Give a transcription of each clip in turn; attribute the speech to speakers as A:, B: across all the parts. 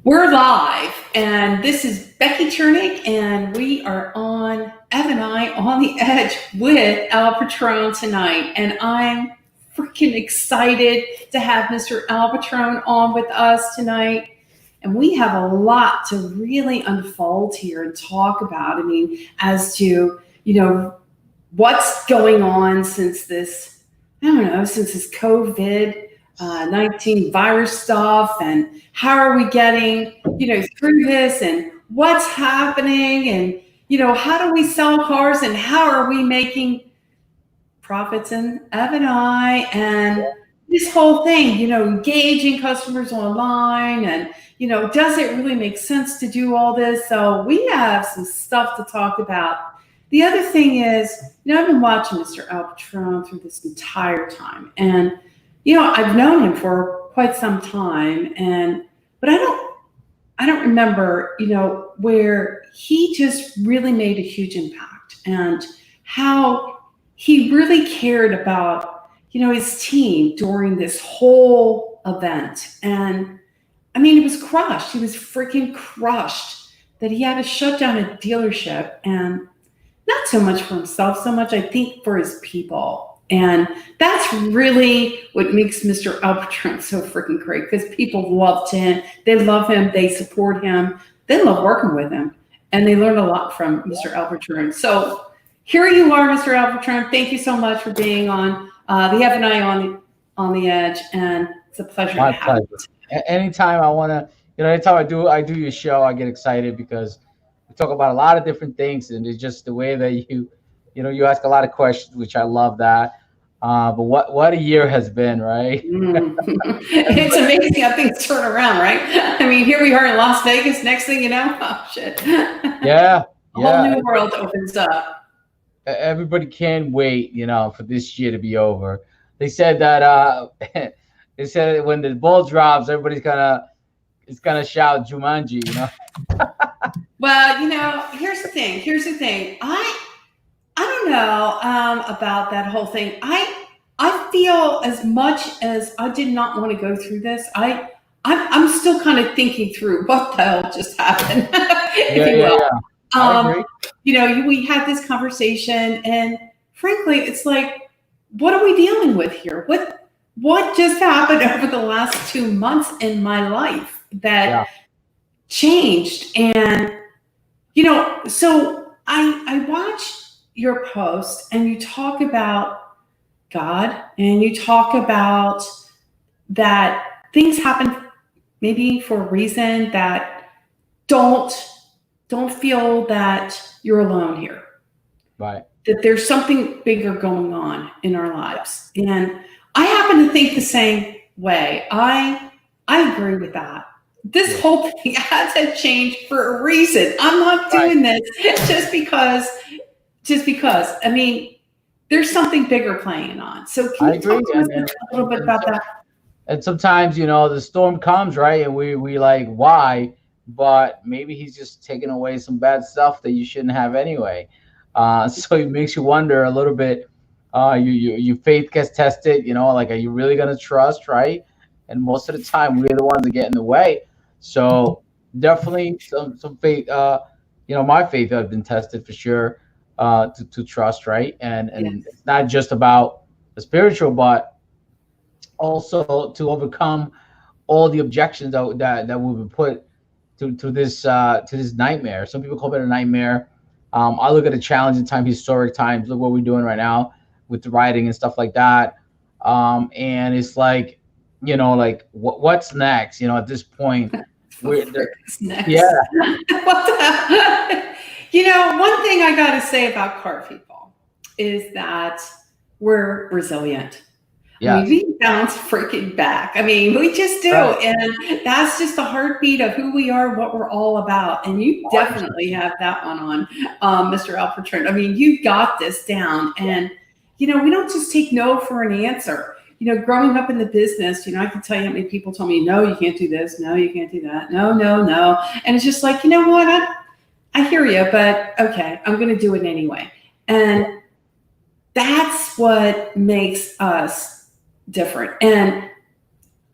A: We're live, and this is Becky Chernek, and we are on Ev and I on the edge with Patronn tonight. And I'm freaking excited to have Mr. Patronn on with us tonight. And we have a lot to really unfold here and talk about. I mean, as to, what's going on since this, I don't know, since this COVID 19 virus stuff, and how are we getting, through this, and what's happening, and, how do we sell cars, and how are we making profits in F&I, and this whole thing, engaging customers online, and, does it really make sense to do all this? So we have some stuff to talk about. The other thing is, I've been watching Mr. Patronn through this entire time, and I've known him for quite some time, but I don't remember, where he just really made a huge impact, and how he really cared about, his team during this whole event. And I mean, he was crushed. He was freaking crushed that he had to shut down a dealership, and not so much for himself, so much, I think, for his people. And that's really what makes Mr. Patronn so freaking great, because people loved him. They love him. They support him. They love working with him. And they learn a lot from Mr. Patronn. So here you are, Mr. Patronn. Thank you so much for being on the F&I on the Edge. And it's a pleasure
B: My
A: to have
B: pleasure. Anytime I want to, anytime I do your show, I get excited because we talk about a lot of different things, and it's just the way that you ask a lot of questions, which I love that. But what a year has been, right?
A: It's amazing how things turn around, right? I mean, here we are in Las Vegas. Next thing you know, oh shit.
B: Yeah,
A: A whole
B: yeah.
A: new world opens up.
B: Everybody can't wait, for this year to be over. They said that they said when the ball drops, everybody's gonna shout Jumanji.
A: Well, here's the thing. I don't know about that whole thing. I feel, as much as I did not want to go through this, I'm still kind of thinking through what the hell just happened, if
B: Yeah,
A: you
B: yeah,
A: will.
B: yeah. I
A: Um,
B: agree.
A: we had this conversation, and frankly, it's like, what are we dealing with here? What just happened over the last 2 months in my life that
B: Yeah,
A: changed? And so I watched your post, and you talk about God, and you talk about that things happen maybe for a reason, that don't don't feel that you're alone here,
B: right.
A: that there's something bigger going on in our lives. And I happen to think the same way. I agree with that. This
B: Yeah,
A: whole thing has to change for a reason. I'm not
B: right.
A: doing this just because. I mean, there's something bigger playing on. So can
B: I
A: you talk
B: agree.
A: to us a little bit about that?
B: And sometimes the storm comes, right, and we like, why, but maybe he's just taking away some bad stuff that you shouldn't have anyway. So it makes you wonder a little bit. Your faith gets tested, like, are you really going to trust, right? And most of the time we're the ones that get in the way. So definitely some faith, my faith has been tested for sure, to trust, right? And
A: Yes.
B: it's not just about the spiritual, but also to overcome all the objections that we've been put to this nightmare. Some people call it a nightmare. I look at a challenging time, historic times. Look what we're doing right now with the rioting and stuff like that. And it's like, like what's next? At this point,
A: What
B: we're
A: the
B: there.
A: frick is
B: Yeah,
A: next? What the one thing I got to say about car people is that we're resilient. I mean,
B: yes,
A: we bounce freaking back. I mean, we just do.
B: right,
A: And that's just the heartbeat of who we are, what we're all about. And you
B: 100%.
A: definitely have that one on, Mr. Alpertron. I mean, you got this down. And, we don't just take no for an answer. Growing up in the business, I can tell you how many people told me, no, you can't do this. No, you can't do that. No, no, no. And it's just like, you know what? I hear you, but okay, I'm going to do it anyway. And that's what makes us different. And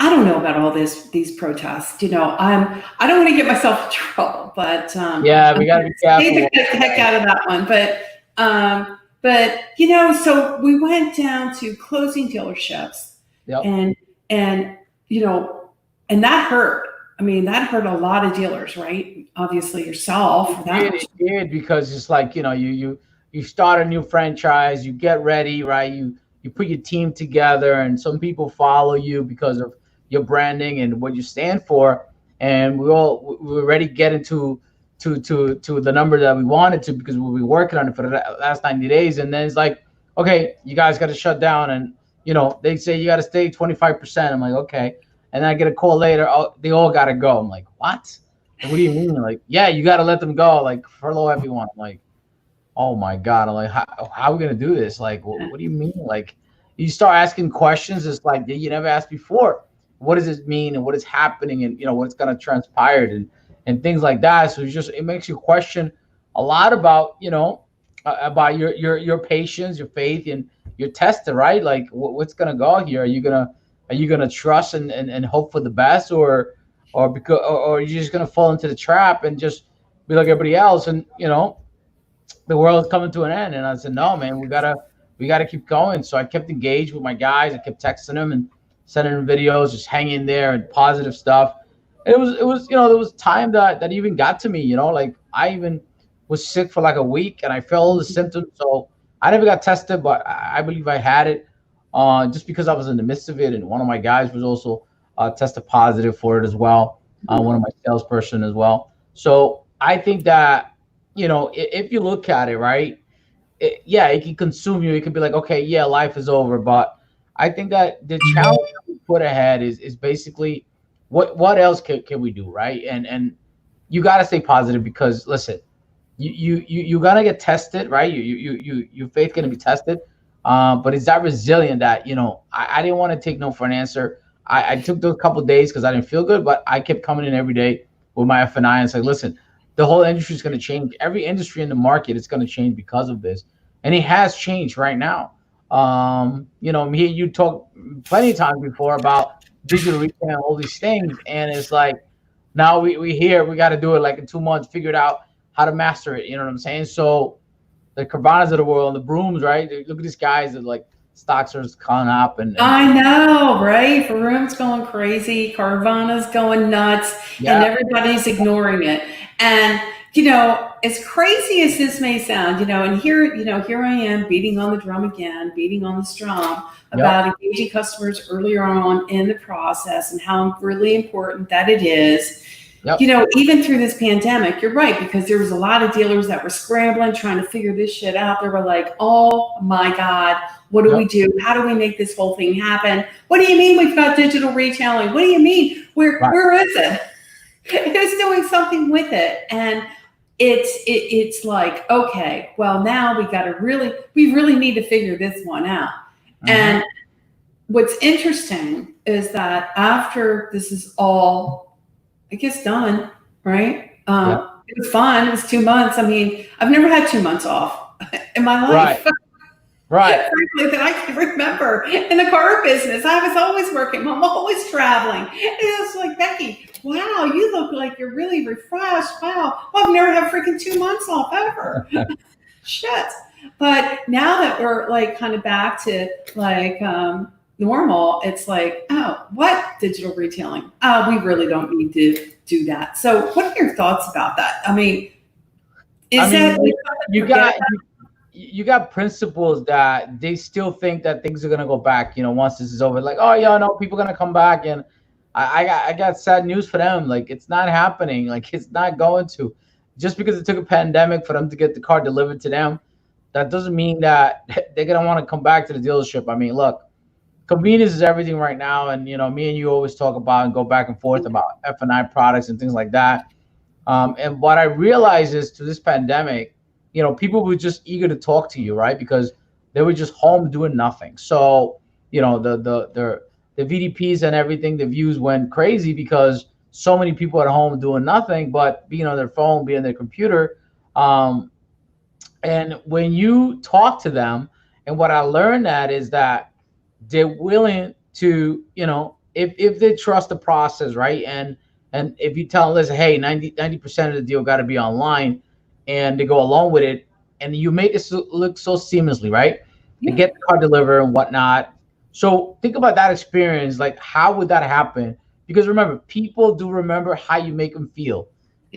A: I don't know about all these protests. I don't want to get myself in trouble, but
B: Yeah,
A: I'm
B: we got to
A: going
B: be
A: to stay
B: careful.
A: the heck out of that one. But so we went down to closing dealerships,
B: Yep.
A: and and you know, and that hurt. I mean, that hurt a lot of dealers, right? Obviously, yourself.
B: It did because it's like, you start a new franchise, you get ready, right? You put your team together, and some people follow you because of your branding and what you stand for. And we already get into to the number that we wanted to, because we'll be working on it for the last 90 days. And then it's like, okay, you guys got to shut down, and they say you got to stay 25%. I'm like, okay. And then I get a call later, oh, they all got to go. I'm like, what? Like, what do you mean? Like, yeah, you got to let them go. Like, furlough everyone. I'm like, oh my God. I'm like, how are we going to do this? Like, what do you mean? Like, you start asking questions. It's like that you never asked before. What does it mean? And what is happening? And, what's going to transpire, and things like that. So it makes you question a lot about, about your patience, your faith, and your tester, right? Like, what's going to go here? Are you going to trust and hope for the best, or you're just gonna fall into the trap and just be like everybody else, and the world's coming to an end? And I said, no, man, we gotta keep going. So I kept engaged with my guys. I kept texting them and sending them videos, just hanging there and positive stuff. And it was there was time that even got to me. Like, I even was sick for like a week, and I felt all the symptoms. So I never got tested, but I believe I had it, just because I was in the midst of it. And one of my guys was also tested positive for it as well. One of my salesperson as well. So I think that, if you look at it, right, yeah, it can consume you. It can be like, okay, yeah, life is over. But I think that the challenge that we put ahead is basically, what else can we do, right? And you got to stay positive, because listen, you gotta get tested, right? Your faith gonna be tested. But it's that resilient that, I didn't want to take no for an answer. I took those couple of days because I didn't feel good, but I kept coming in every day with my F&I and say, listen, the whole industry is going to change. Every industry in the market is going to change because of this, and it has changed right now. Me and you talked plenty of times before about digital retail and all these things, and it's like, now we here, we got to do it like in 2 months, figure it out how to master it. You know what I'm saying? So the Carvanas of the world, and the Brooms, right? Look at these guys that, like, stocks are coming up,
A: I know, right? Varun's going crazy, Carvana's going nuts, and
B: yeah,
A: everybody's ignoring it. And as crazy as this may sound, and here I am beating on the drum again, beating on this drum
B: yep,
A: about engaging customers earlier on in the process and how really important that it is.
B: yep,
A: Even through this pandemic, you're right, because there was a lot of dealers that were scrambling, trying to figure this shit out. They were like, oh my God, what do
B: yep,
A: we do? How do we make this whole thing happen? What do you mean we've got digital retailing? What do you mean?
B: right.
A: Where is it? Who's doing something with it? And it's like, okay, well, now we really need to figure this one out.
B: Hmm.
A: And what's interesting is that after this is all, I guess, done, right?
B: Yeah,
A: It was fun. It was 2 months. I mean, I've never had 2 months off in my
B: right,
A: life,
B: right.
A: frankly, that I can remember. In the car business, I was always working. I'm always traveling. And it's like, Becky, wow, you look like you're really refreshed. Wow. Well, I've never had freaking 2 months off ever. Shit. But now that we're like kind of back to like normal, it's like, oh, what digital retailing? Oh, we really don't need to do that. So, what are your thoughts about that? I mean,
B: I
A: is
B: mean,
A: that
B: you
A: forget
B: got you got principles that they still think that things are gonna go back. Once this is over, like, oh yeah, no, people are gonna come back, and I got sad news for them. Like, it's not happening. Like, it's not going to. Just because it took a pandemic for them to get the car delivered to them, that doesn't mean that they're gonna want to come back to the dealership. I mean, look, convenience is everything right now, and me and you always talk about and go back and forth about F&I products and things like that. And what I realized is, through this pandemic, people were just eager to talk to you, right? Because they were just home doing nothing. So, the VDPs and everything, the views went crazy because so many people at home doing nothing but being on their phone, being on their computer. Um, and when you talk to them, and what I learned that is that they're willing to, if they trust the process, right? And if you tell them, listen, hey, 90% of the deal got to be online, and they go along with it, and you make it look so seamlessly, right? They
A: Yeah.
B: get the car delivered and whatnot. So think about that experience. Like, how would that happen? Because remember, people do remember how you make them feel.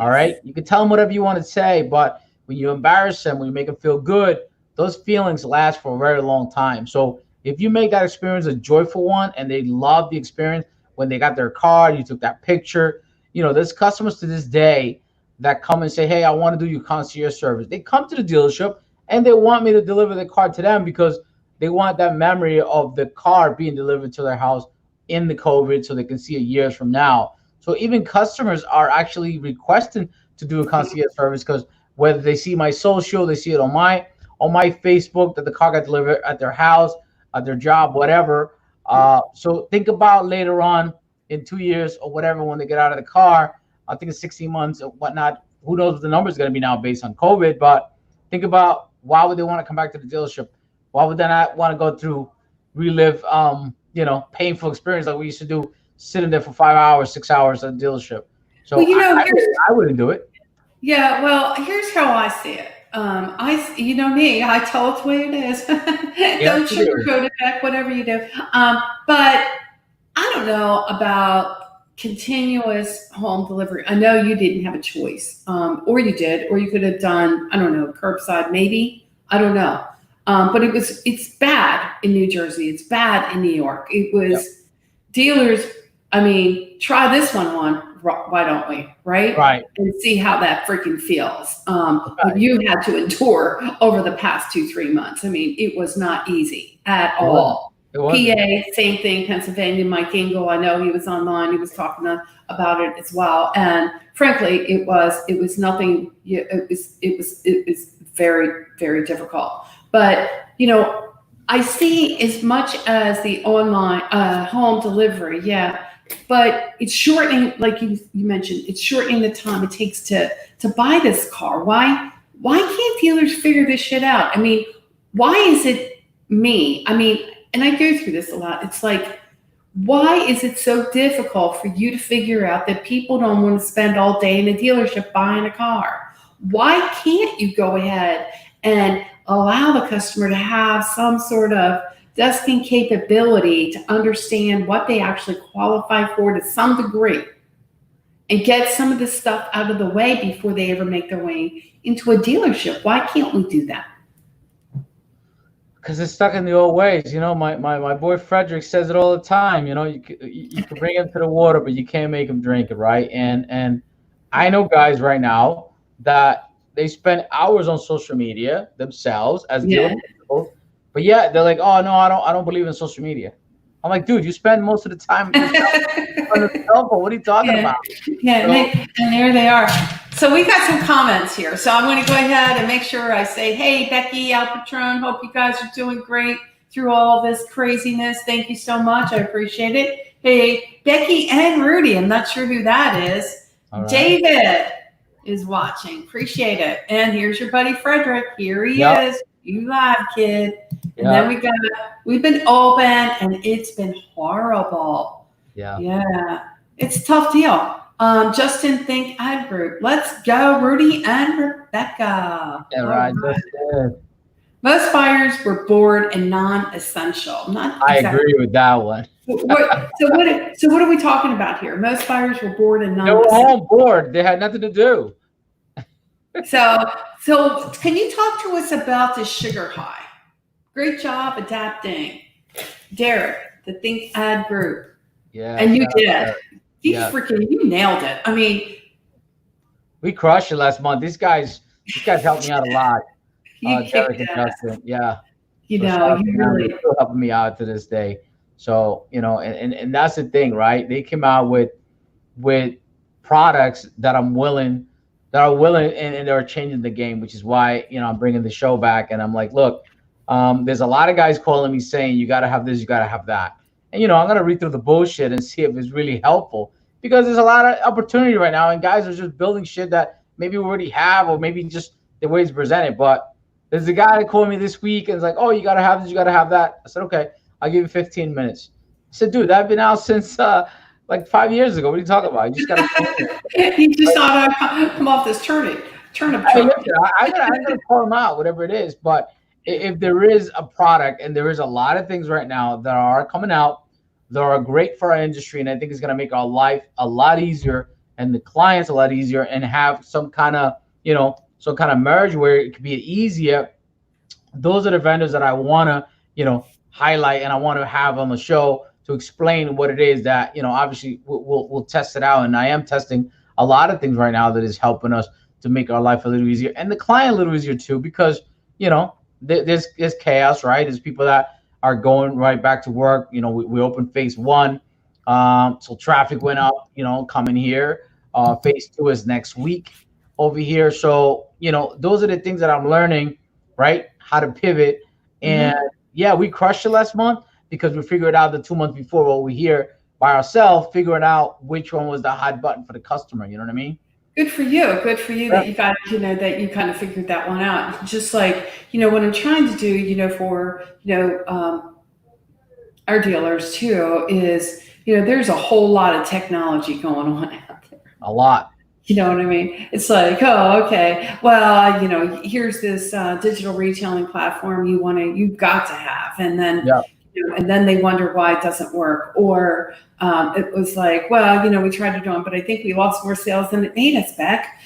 B: All right.
A: Yes.
B: You can tell them whatever you want to say, but when you embarrass them, when you make them feel good, those feelings last for a very long time. So if you make that experience a joyful one and they love the experience when they got their car, you took that picture, there's customers to this day that come and say, hey, I want to do your concierge service. They come to the dealership and they want me to deliver the car to them because they want that memory of the car being delivered to their house in the COVID so they can see it years from now. So even customers are actually requesting to do a concierge service because whether they see my social, they see it on my Facebook that the car got delivered at their house, at their job, whatever. So think about later on in 2 years or whatever when they get out of the car. I think it's 16 months or whatnot. Who knows what the number is going to be now based on COVID? But think about why would they want to come back to the dealership? Why would they not want to go through relive painful experience like we used to do, sitting there for 5 hours, 6 hours at the dealership?
A: Well,
B: So I wouldn't do it.
A: yeah, well, here's how I see it. You know me, I tell it the way it is.
B: Yes,
A: Don't
B: you do.
A: sugarcoat it back, whatever you do. But I don't know about continuous home delivery. I know you didn't have a choice, or you did, or you could have done, I don't know, curbside, maybe. I don't know. But it's bad in New Jersey. It's bad in New York. It
B: Yep.
A: was dealers. I mean, try this one on. Why don't we? Right?
B: Right.
A: And see how that freaking feels. What
B: Right.
A: you had to endure over the past 2-3 months. I mean, it was not easy at
B: It wasn't.
A: all.
B: It wasn't.
A: PA, same thing. Pennsylvania, Mike Engel. I know he was online. He was talking about it as well. And frankly, it was nothing. It was very, very difficult. But I see as much as the online home delivery, yeah, but it's shortening, like you mentioned, it's shortening the time it takes to buy this car. Why can't dealers figure this shit out? I mean, why is it me? I mean, and I go through this a lot. It's like, why is it so difficult for you to figure out that people don't want to spend all day in a dealership buying a car? Why can't you go ahead and allow the customer to have some sort of desking capability to understand what they actually qualify for to some degree and get some of this stuff out of the way before they ever make their way into a dealership? Why can't we do that?
B: Because it's stuck in the old ways. My boy Frederick says it all the time. You can bring him to the water, but you can't make him drink it, right? And I know guys right now that they spend hours on social media themselves as
A: Yeah.
B: dealer principals, but yeah, they're like, oh no, I don't believe in social media. I'm like, dude, you spend most of the time on the cell phone. What are you talking
A: Yeah.
B: about?
A: Yeah,
B: So,
A: and there they are. So we got some comments here. So I'm going to go ahead and make sure I say, hey, Becky, Al Patronn, hope you guys are doing great through all this craziness. Thank you so much. I appreciate it. Hey, Becky and Rudy, I'm not sure who that is.
B: all right.
A: David is watching. Appreciate it. And here's your buddy Frederick. Here he
B: Yep.
A: is. You live, kid. And
B: Yeah.
A: then we've been open and it's been horrible.
B: Yeah.
A: Yeah, it's a tough deal. Justin Think Ad Group. Let's go, Rudy and Rebecca.
B: Yeah,
A: All
B: right.
A: right.
B: Just,
A: Most buyers were bored and non-essential. Not
B: I
A: exactly.
B: agree with that one.
A: So what are we talking about here? Most buyers were bored and
B: They were
A: non-essential.
B: home bored. They had nothing to do.
A: So can you talk to us about this sugar high? Great job adapting, Derek, the Think Ad Group.
B: Yeah.
A: And you
B: shout out
A: did.
B: there. Yeah.
A: You nailed it. I mean,
B: We crushed it last month. These guys helped me out a lot.
A: you
B: Derek
A: kicked
B: and
A: ass.
B: Justin. Yeah.
A: You
B: So shout
A: know,
B: out to
A: you
B: them.
A: really.
B: They're still helping me out to this day. So, and that's the thing, right? They came out with products that are willing and they're changing the game, which is why, I'm bringing the show back. And I'm like, look, there's a lot of guys calling me saying, you got to have this, you got to have that. And, I'm going to read through the bullshit and see if it's really helpful, because there's a lot of opportunity right now. And guys are just building shit that maybe we already have, or maybe just the way it's presented. But there's a guy that called me this week and was like, oh, you got to have this, you got to have that. I said, okay, I'll give you 15 minutes. said, dude, I've been out since like 5 years ago. What are you talking about? You just got to call me.
A: He just thought I'd come off this turnip
B: Hey,
A: truck.
B: listen, I'm gonna call them out, whatever it is. But if there is a product, and there is a lot of things right now that are coming out that are great for our industry, and I think it's gonna make our life a lot easier and the clients a lot easier, and have some kind of, some kind of merge where it could be easier. Those are the vendors that I want to, highlight, and I want to have on the show to explain what it is that, obviously we'll test it out. And I am testing a lot of things right now that is helping us to make our life a little easier and the client a little easier too, because, there's chaos, right? There's people that are going right back to work. We opened phase one. So traffic went up, coming here. Phase two is next week over here. So, those are the things that I'm learning, right? How to pivot. And
A: Mhm.
B: yeah, we crushed it last month because we figured out the 2 months before while we're here by ourselves, figuring out which one was the hot button for the customer. You know what I mean?
A: Good for you. Good for you
B: Yeah.
A: that you got, that you kind of figured that one out. Just like, what I'm trying to do, for, our dealers too is, there's a whole lot of technology going on out there.
B: A lot.
A: You know what I mean? It's like, oh, okay. Well, here's this digital retailing platform you've got to have, and then,
B: Yeah.
A: and then they wonder why it doesn't work, or it was like, well, we tried to do it, but I think we lost more sales than it made us back.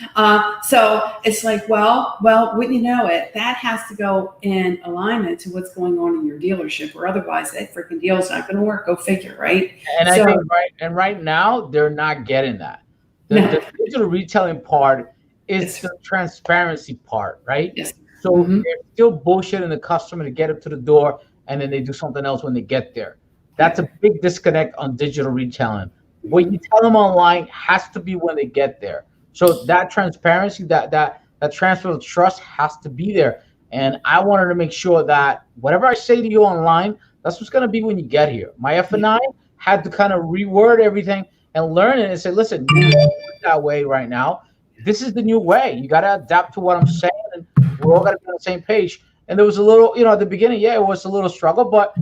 A: So it's like, well, wouldn't you know it? That has to go in alignment to what's going on in your dealership, or otherwise that freaking deal's not going to work. Go figure, right?
B: And I
A: So,
B: think right now they're not getting that. The
A: no,
B: digital retailing part is
A: yes,
B: the transparency part, right?
A: yes.
B: So
A: Hmm.
B: they're still bullshitting the customer to get up to the door, and then they do something else when they get there. That's a big disconnect on digital retailing. What you tell them online has to be when they get there. So that transparency, that transfer of trust has to be there. And I wanted to make sure that whatever I say to you online, that's what's going to be when you get here. My F&I had to kind of reword everything and learn it and say, listen, you don't do it that way right now. This is the new way. You got to adapt to what I'm saying, and we're all got to be on the same page. And there was a little, at the beginning, yeah, it was a little struggle, but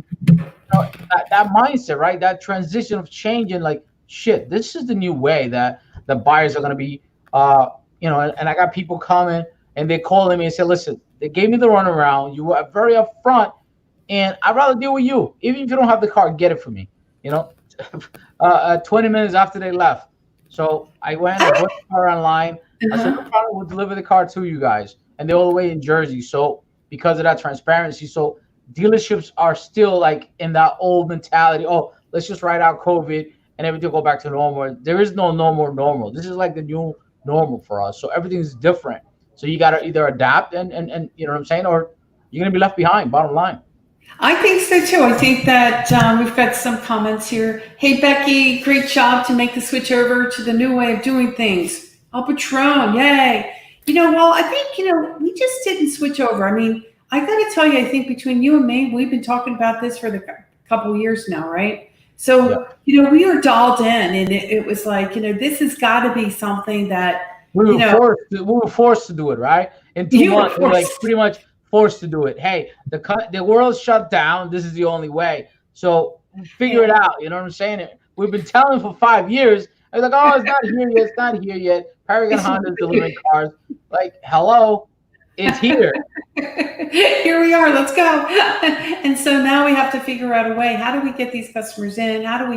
B: that mindset, right? That transition of changing, like, shit, this is the new way that the buyers are going to be, and I got people coming and they calling me and say, listen, they gave me the runaround. You were very upfront, and I'd rather deal with you. Even if you don't have the car, get it for me, you know, 20 minutes after they left. So I went, I bought the car online. I said, no
A: Uh-huh.
B: problem, we'll deliver the car to you guys. And they're all the way in Jersey. So because of that transparency, so dealerships are still like in that old mentality. Oh, let's just ride out COVID and everything go back to normal. There is no normal. This is like the new normal for us. So everything's different. So you got to either adapt and you know what I'm saying, or you're going to be left behind, bottom line.
A: I think so too. I think that we've got some comments here. Hey, Becky, great job to make the switch over to the new way of doing things. Oh, Patron, yay. Well, I think, we just didn't switch over. I mean, I got to tell you, I think between you and me, we've been talking about this for the couple years now, right?
B: Yeah.
A: So, we were dialed in, and it was like, this has got to be something that,
B: We
A: you
B: were
A: know,
B: forced to do it, right? In two
A: you were
B: months, we're like
A: forced.
B: pretty much forced to do it. Hey, the world's shut down. This is the only way. So figure it
A: Yeah.
B: out. You know what I'm saying? We've been telling for 5 years. And like, oh, it's not here yet. It's not here yet. Paragon Honda's delivering cars. Like, hello, it's here.
A: Here we are, let's go. And so now we have to figure out a way. How do we get these customers in? How do we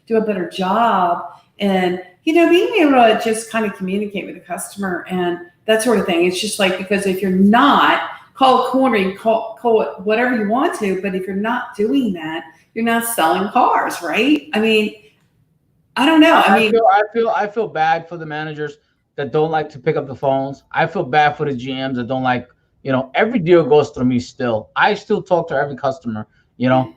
A: do a better job? And, being able to just kind of communicate with the customer and that sort of thing. It's just like, because if you're not, call it cornering, call it whatever you want to, but if you're not doing that, you're not selling cars, right? I mean, I don't know. I
B: I
A: mean,
B: I feel bad for the managers that don't like to pick up the phones. I feel bad for the GMs that don't like, every deal goes through me still. I still talk to every customer. I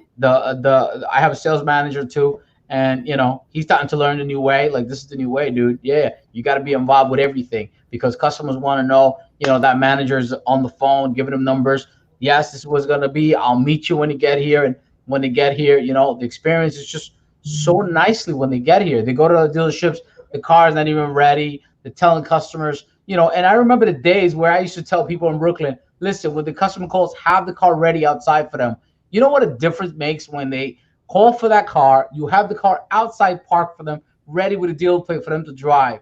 B: have a sales manager too, and he's starting to learn the new way. Like, this is the new way, dude. Yeah, you got to be involved with everything because customers want to know, that manager's on the phone giving them numbers. Yes, this is what's gonna be. I'll meet you when you get here, and when they get here, the experience is just so nicely when they get here. They go to the dealerships, the car's not even ready. They're telling customers, and I remember the days where I used to tell people in Brooklyn, listen, when the customer calls, have the car ready outside for them. You know what a difference makes when they call for that car. You have the car outside parked for them, ready with a dealer plate for them to drive.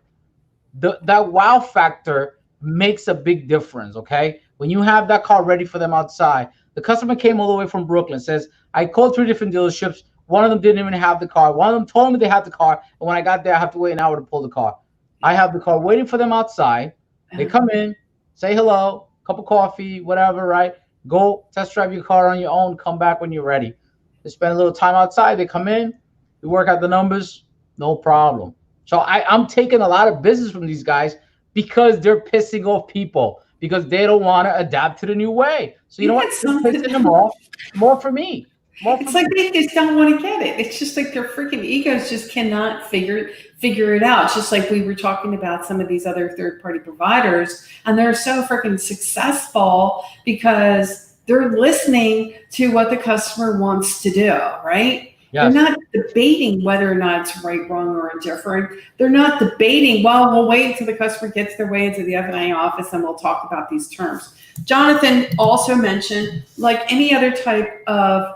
B: That wow factor makes a big difference, okay? When you have that car ready for them outside. The customer came all the way from Brooklyn, says, I called 3 different dealerships. One of them didn't even have the car. One of them told me they had the car, and when I got there, I have to wait an hour to pull the car. I have the car waiting for them outside. They come in, say hello, cup of coffee, whatever, right? Go test drive your car on your own, come back when you're ready. They spend a little time outside, they come in, we work out the numbers, no problem. So I'm taking a lot of business from these guys because they're pissing off people because they don't want to adapt to the new way. So you know what? They're pissing them off. More for me.
A: It's like they just don't want to get it. It's just like their freaking egos just cannot figure it out. It's just like we were talking about some of these other third-party providers, and they're so freaking successful because they're listening to what the customer wants to do, right? Yes. They're not debating whether or not it's right, wrong, or indifferent. They're not debating, well, we'll wait until the customer gets their way into the F&I office and we'll talk about these terms. Jonathan also mentioned, like any other type of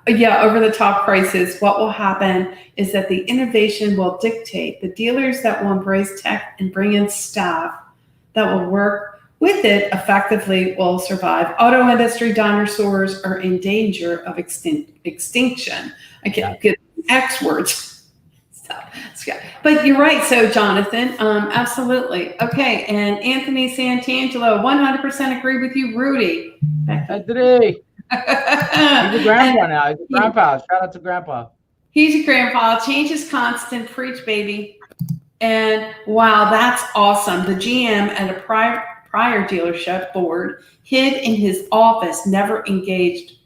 A: over-the-top prices, what will happen is that the innovation will dictate. The dealers that will embrace tech and bring in staff that will work with it effectively will survive. Auto industry dinosaurs are in danger of extinction. I can't get X words. But you're right. So Jonathan, absolutely. Okay. And Anthony Santangelo, 100% agree with you, Rudy.
B: Anthony. He's a grandpa now. He's a grandpa. Shout out to grandpa.
A: He's a grandpa. Change is constant. Preach, baby. And wow, that's awesome. The GM at a prior dealership board hid in his office, never engaged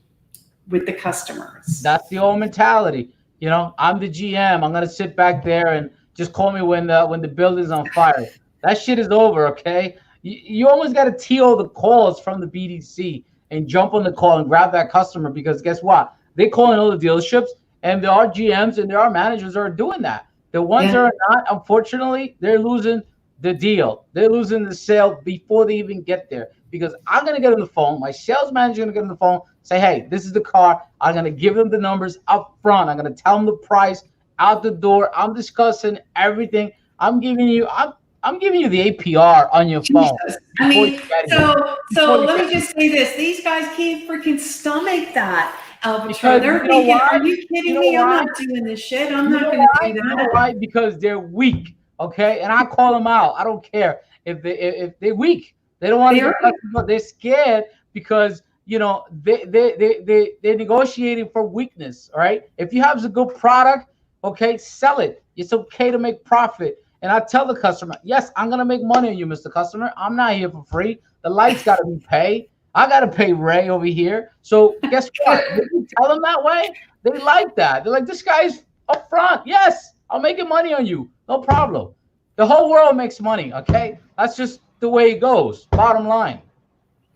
A: with the customers.
B: That's the old mentality. You know, I'm the GM. I'm gonna sit back there and just call me when the building's on fire. That shit is over, okay? You almost got to TO the calls from the BDC and jump on the call and grab that customer because guess what? They call in all the dealerships and there are GMs and there are managers that are doing that. The ones that are not, unfortunately, they're losing the deal. They're losing the sale before they even get there because I'm going to get on the phone. My sales manager is going to get on the phone, say, hey, this is the car. I'm going to give them the numbers up front. I'm going to tell them the price out the door. I'm discussing everything. I'm giving you the APR on your phone.
A: I mean, so let me just say this. These guys can't freaking stomach that. Patronn. They're thinking, are you kidding me? I'm not doing this shit. I'm not going to do that.
B: You know why? Because they're weak. Okay, and I call them out. I don't care if they're weak. They don't want to. They're scared because you know they're negotiating for weakness. All right. If you have a good product, okay, sell it. It's okay to make profit. And I tell the customer, yes, I'm gonna make money on you, Mr. Customer. I'm not here for free. The lights got to be paid. I got to pay Ray over here. So guess what? When you tell them that way, they like that. They're like, this guy's up front. Yes, I'm making money on you. No problem. The whole world makes money, okay? That's just the way it goes. Bottom line.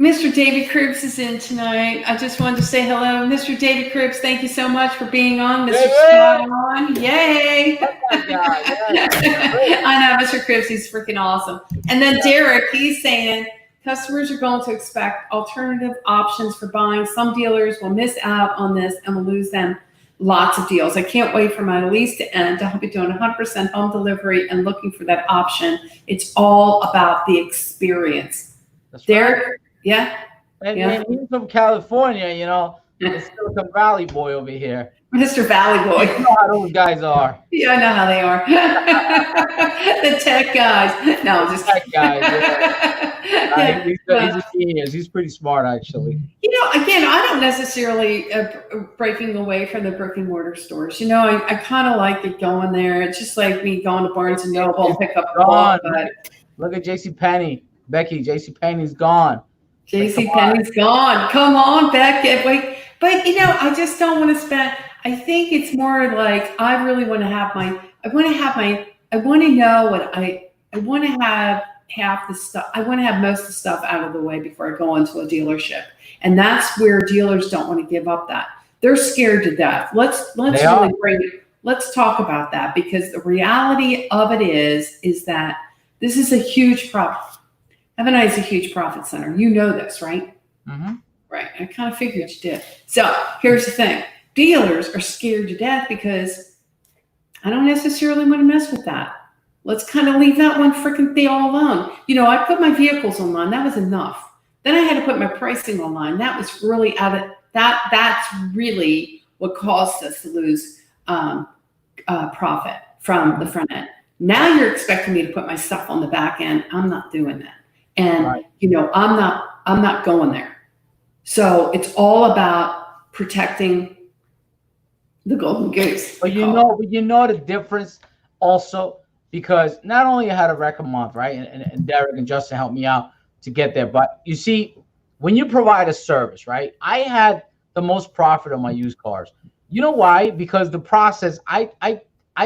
A: Mr. David Cribs is in tonight. I just wanted to say hello. Mr. David Cribs, thank you so much for being on. Mr. Scott on. Yay. I know, Mr. Cribs, he's freaking awesome. And then Derek, he's saying, customers are going to expect alternative options for buying. Some dealers will miss out on this and will lose them lots of deals. I can't wait for my lease to end. I'll be doing 100% home delivery and looking for that option. It's all about the experience.
B: That's
A: Derek,
B: right.
A: yeah?
B: And he's from California, you know, the Silicon Valley boy over here.
A: Mr. Valley boy.
B: You know how those guys are.
A: Yeah, I know how they are. The tech guys. No, just
B: tech guys. Yeah. He's a genius. He's pretty smart, actually.
A: You know, again, I don't necessarily breaking away from the brick and mortar stores. You know, I kind of like it going there. It's just like me going to Barnes and Noble and pick up a book.
B: Look at JCPenney. Becky, JCPenney's gone.
A: JCPenney's gone. Come on, Becky. Wait. But, you know, I just don't want to spend. I think it's more like I really want to have I want to know what I want to have half the stuff. I want to have most of the stuff out of the way before I go into a dealership. And that's where dealers don't want to give up that. They're scared to death. Let's talk about that because the reality of it is that this is a huge profit. F&I is a huge profit center. You know this, right?
B: Mm-hmm.
A: Right. I kind of figured you did. So here's the thing. Dealers are scared to death because I don't necessarily want to mess with that. Let's kind of leave that one freaking thing all alone. I put my vehicles online. That was enough. Then I had to put my pricing online. That was really that's really what caused us to lose profit from the front end. Now you're expecting me to put my stuff on the back end. I'm not doing that. And,
B: Right.
A: I'm not going there. So it's all about protecting the golden goose.
B: But you know the difference also, because not only I had a record month, right? And Derek and Justin helped me out to get there. But you see, when you provide a service, right? I had the most profit on my used cars. You know why? Because the process, I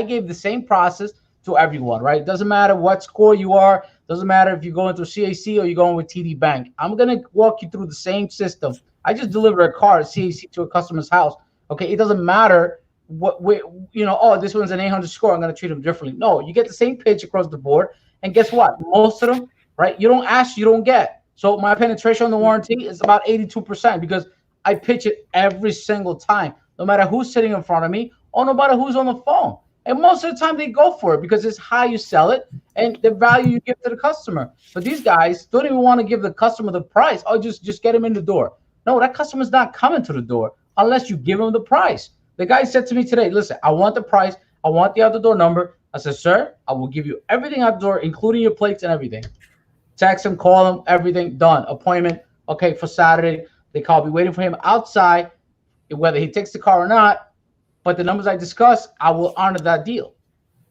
B: gave the same process to everyone, right? It doesn't matter what score you are. Doesn't matter if you're going through CAC or you're going with TD Bank. I'm going to walk you through the same system. I just deliver a car at CAC to a customer's house. Okay, it doesn't matter oh, this one's an 800 score. I'm going to treat them differently. No, you get the same pitch across the board. And guess what? Most of them, right? You don't ask, you don't get. So my penetration on the warranty is about 82% because I pitch it every single time, no matter who's sitting in front of me or no matter who's on the phone. And most of the time they go for it because it's how you sell it and the value you give to the customer. But these guys don't even want to give the customer the price. Oh, just get him in the door. No, that customer's not coming to the door unless you give him the price. The guy said to me today, listen, I want the price. I want the out the door number. I said, sir, I will give you everything out the door, including your plates and everything. Text him, call him, everything done. Appointment, okay, for Saturday. They call me waiting for him outside, whether he takes the car or not. But the numbers I discussed, I will honor that deal.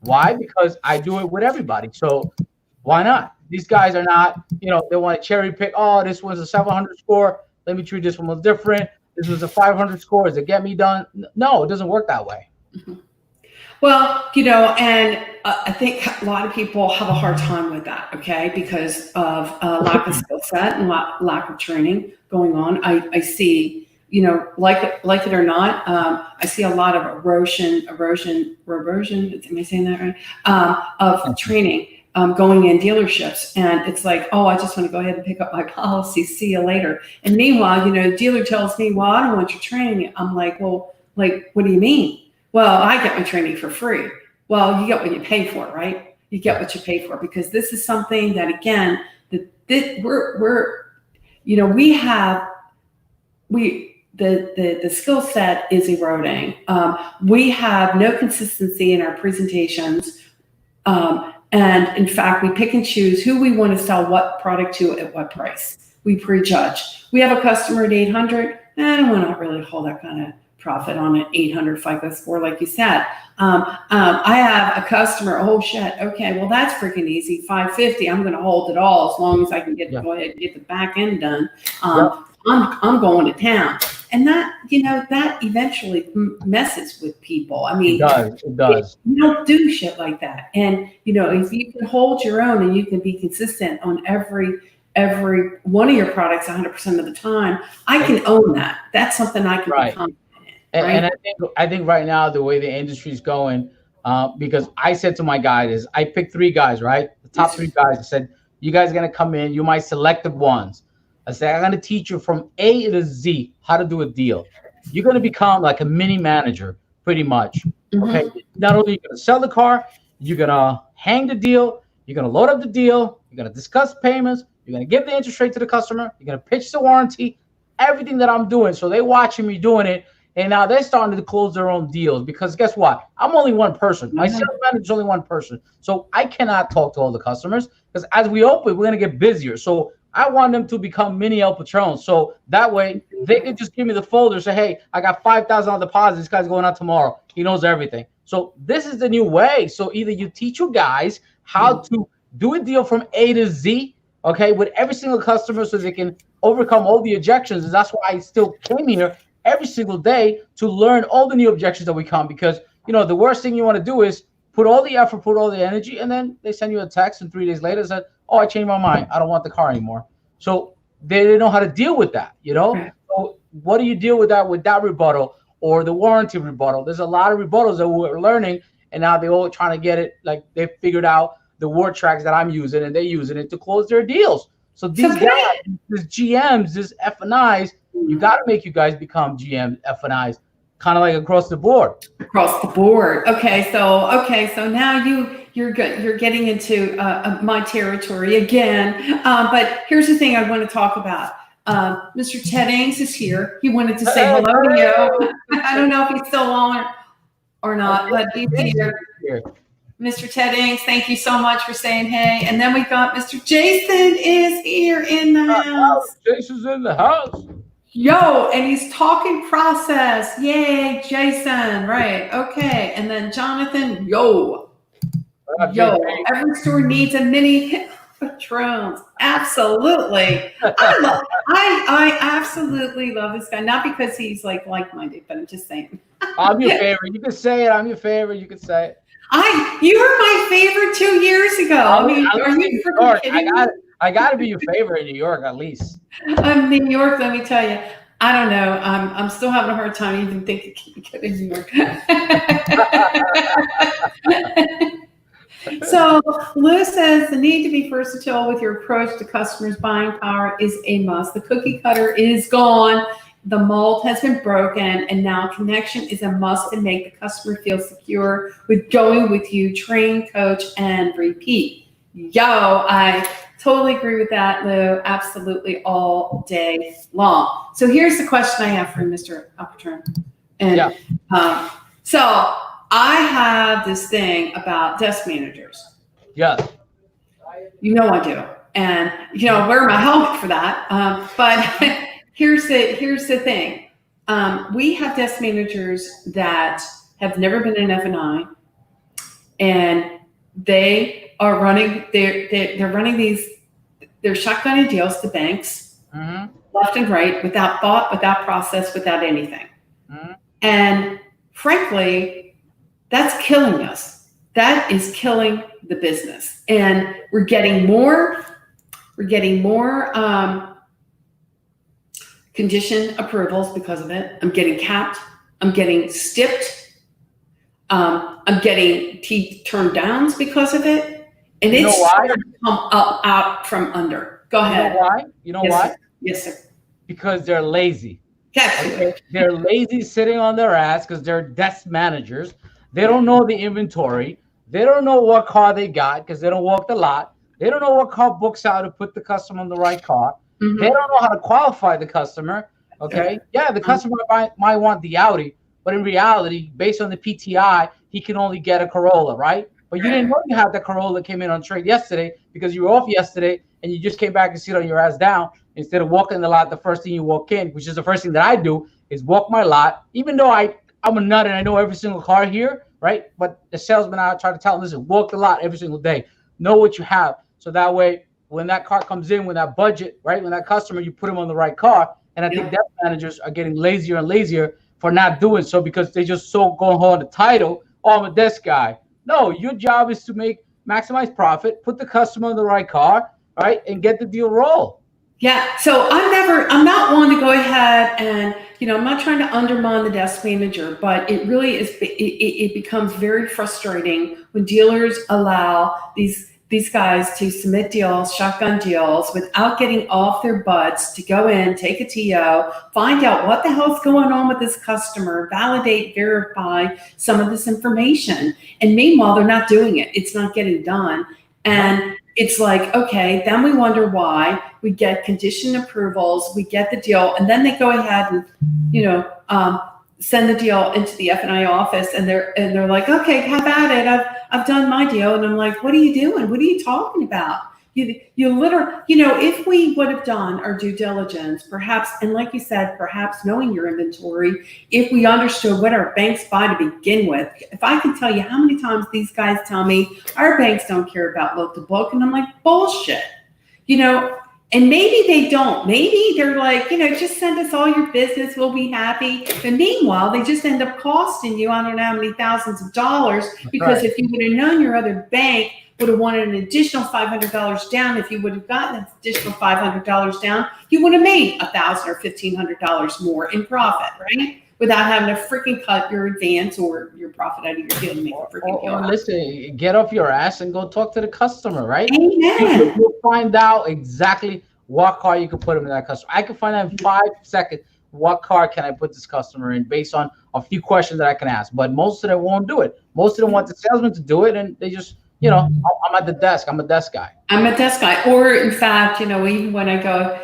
B: Why? Because I do it with everybody. So why not? These guys are not, they want to cherry pick. Oh, this one's a 700 score. Let me treat this one different. This was a 500 score. Does it get me done? No, it doesn't work that way.
A: Mm-hmm. Well, and I think a lot of people have a hard time with that, okay, because of lack of skill set and lack of training going on. I see, like it or not, I see a lot of erosion, am I saying that right? Of training going in dealerships. And it's like, oh, I just want to go ahead and pick up my policy. See you later. And meanwhile, the dealer tells me, well, I don't want your training. I'm like, well, what do you mean? Well, I get my training for free. Well, you get what you pay for, right? You get what you pay for, because this is something that, again, the skill set is eroding. We have no consistency in our presentations. And in fact, we pick and choose who we want to sell what product to at what price. We prejudge. We have a customer at 800. I don't want to really hold that kind of profit on an 800 FICO score, like you said. I have a customer. Oh shit. Okay, well that's freaking easy. 550. I'm going to hold it all as long as I can go ahead and get the back end done. I'm going to town, and that that eventually messes with people. I mean,
B: it does.
A: You don't do shit like that. And if you can hold your own and you can be consistent on every one of your products 100% of the time, I can own that. That's something I can be confident in. Right?
B: And I think right now the way the industry is going, because I said to my guys, I picked 3 guys, right? The top 3 guys. I said, you guys are gonna come in. You're my selected ones. I said, I'm going to teach you from A to Z how to do a deal. You're going to become like a mini manager, pretty much. Mm-hmm. Okay. Not only are you going to sell the car, you're going to hang the deal. You're going to load up the deal. You're going to discuss payments. You're going to give the interest rate to the customer. You're going to pitch the warranty, everything that I'm doing. So they're watching me doing it. And now they're starting to close their own deals, because guess what? I'm only one person. My sales manager is only one person. So I cannot talk to all the customers, because as we open, we're going to get busier. So I want them to become mini El Patronn. So that way they can just give me the folder, say, hey, I got $5,000 on deposit. This guy's going out tomorrow. He knows everything. So this is the new way. So either you teach your guys how to do a deal from A to Z, okay, with every single customer, so they can overcome all the objections. And that's why I still came here every single day to learn all the new objections that we come, because, the worst thing you want to do is put all the effort, put all the energy, and then they send you a text, and 3 days later said, oh, I changed my mind. I don't want the car anymore. So they didn't know how to deal with that, Right. So what do you deal with that rebuttal or the warranty rebuttal? There's a lot of rebuttals that we're learning, and now they're all trying to get it, like they figured out the word tracks that I'm using, and they're using it to close their deals. So these guys, these GMs, these F&Is, You got to make you guys become GM F&Is, kind of like across the board.
A: Across the board. Okay, so now you're good. You're getting into my territory again. But here's the thing I want to talk about. Mr. Ted Ames is here. He wanted to say hello to you. I don't know if he's still on or not, but he's here. Mr. Ted Ames, thank you so much for saying hey. And then we got Mr. Jason is here in the house.
B: Jason's in the house.
A: Yo, and he's talking process. Yay, Jason. Right. Okay. And then Jonathan, yo. Every store needs a mini Patrons. Absolutely. I absolutely love this guy. Not because he's like-minded, but I'm just saying.
B: I'm your favorite. You can say it. I'm your favorite. You can say it.
A: You were my favorite 2 years ago. I mean, are you freaking kidding me?
B: I got to be your favorite in New York, at least.
A: New York, let me tell you. I don't know. I'm still having a hard time even thinking get in New York. So Lou says the need to be versatile with your approach to customers' buying power is a must. The cookie cutter is gone. The mold has been broken, and now connection is a must to make the customer feel secure with going with you, train, coach, and repeat. Yo, I totally agree with that, Lou. Absolutely all day long. So here's the question I have for Mr. Patronn. And so I have this thing about desk managers.
B: Yeah.
A: You know I do. And, wear my helmet for that. But here's the thing. We have desk managers that have never been in F&I, and they are running. They're running they're shotgunning deals to banks, left and right, without thought, without process, without anything. And frankly, that's killing us. That is killing the business, and we're getting more. Condition approvals because of it. I'm getting capped. I'm getting stipped. I'm getting teeth turned downs because of it. And it's starting to come up out from under. Go ahead.
B: You know why? You know why?
A: Sir. Yes, sir.
B: Because they're lazy.
A: Okay.
B: They're lazy sitting on their ass because they're desk managers. They don't know the inventory. They don't know what car they got because they don't walk the lot. They don't know what car books out to put the customer on the right car. They don't know how to qualify the customer. Okay. Yeah, the customer might want the Audi, but in reality, based on the PTI, he can only get a Corolla, right? But you didn't know you had the Corolla came in on trade yesterday because you were off yesterday and you just came back and sit on your ass down instead of walking the lot. The first thing you walk in, which is the first thing that I do, is walk my lot. Even though I'm a nut and I know every single car here, right? But the salesman, I try to tell him, listen, walk the lot every single day. Know what you have. So that way, when that car comes in, when that budget, right, when that customer, you put him on the right car. And I think desk managers are getting lazier and lazier for not doing so because they just so go on the title, oh, I'm a desk guy. No, your job is to maximize profit, put the customer on the right car, right, and get the deal roll.
A: Yeah, so I'm not one to go ahead and, I'm not trying to undermine the desk manager, but it really is, it becomes very frustrating when dealers allow these guys to submit deals, shotgun deals, without getting off their butts to go in, take a TO, find out what the hell's going on with this customer, validate, verify some of this information. And meanwhile, they're not doing it. It's not getting done. And it's like, okay, then we wonder why we get condition approvals, we get the deal, and then they go ahead and, send the deal into the F&I office, and they're like, okay, have at it. I've done my deal. And I'm like, what are you doing? What are you talking about? You literally, if we would have done our due diligence, perhaps, and like you said, perhaps knowing your inventory, if we understood what our banks buy to begin with, if I could tell you how many times these guys tell me our banks don't care about look to book, and I'm like, bullshit, and maybe they don't. Maybe they're like, just send us all your business. We'll be happy. But meanwhile, they just end up costing you, I don't know how many thousands of dollars, because if you would have known your other bank would have wanted an additional $500 down, if you would have gotten an additional $500 down, you would have made $1,000 or $1,500 more in profit, right? Without having to freaking cut your advance or your profit out of your deal to make a freaking deal.
B: Listen, get off your ass and go talk to the customer, right?
A: Amen.
B: You'll find out exactly what car you can put them in that customer. I can find out in 5 seconds what car can I put this customer in based on a few questions that I can ask. But most of them won't do it. Most of them want the salesman to do it, and they just, I'm at the desk. I'm a desk guy.
A: I'm a desk guy. Or in fact, even when I go,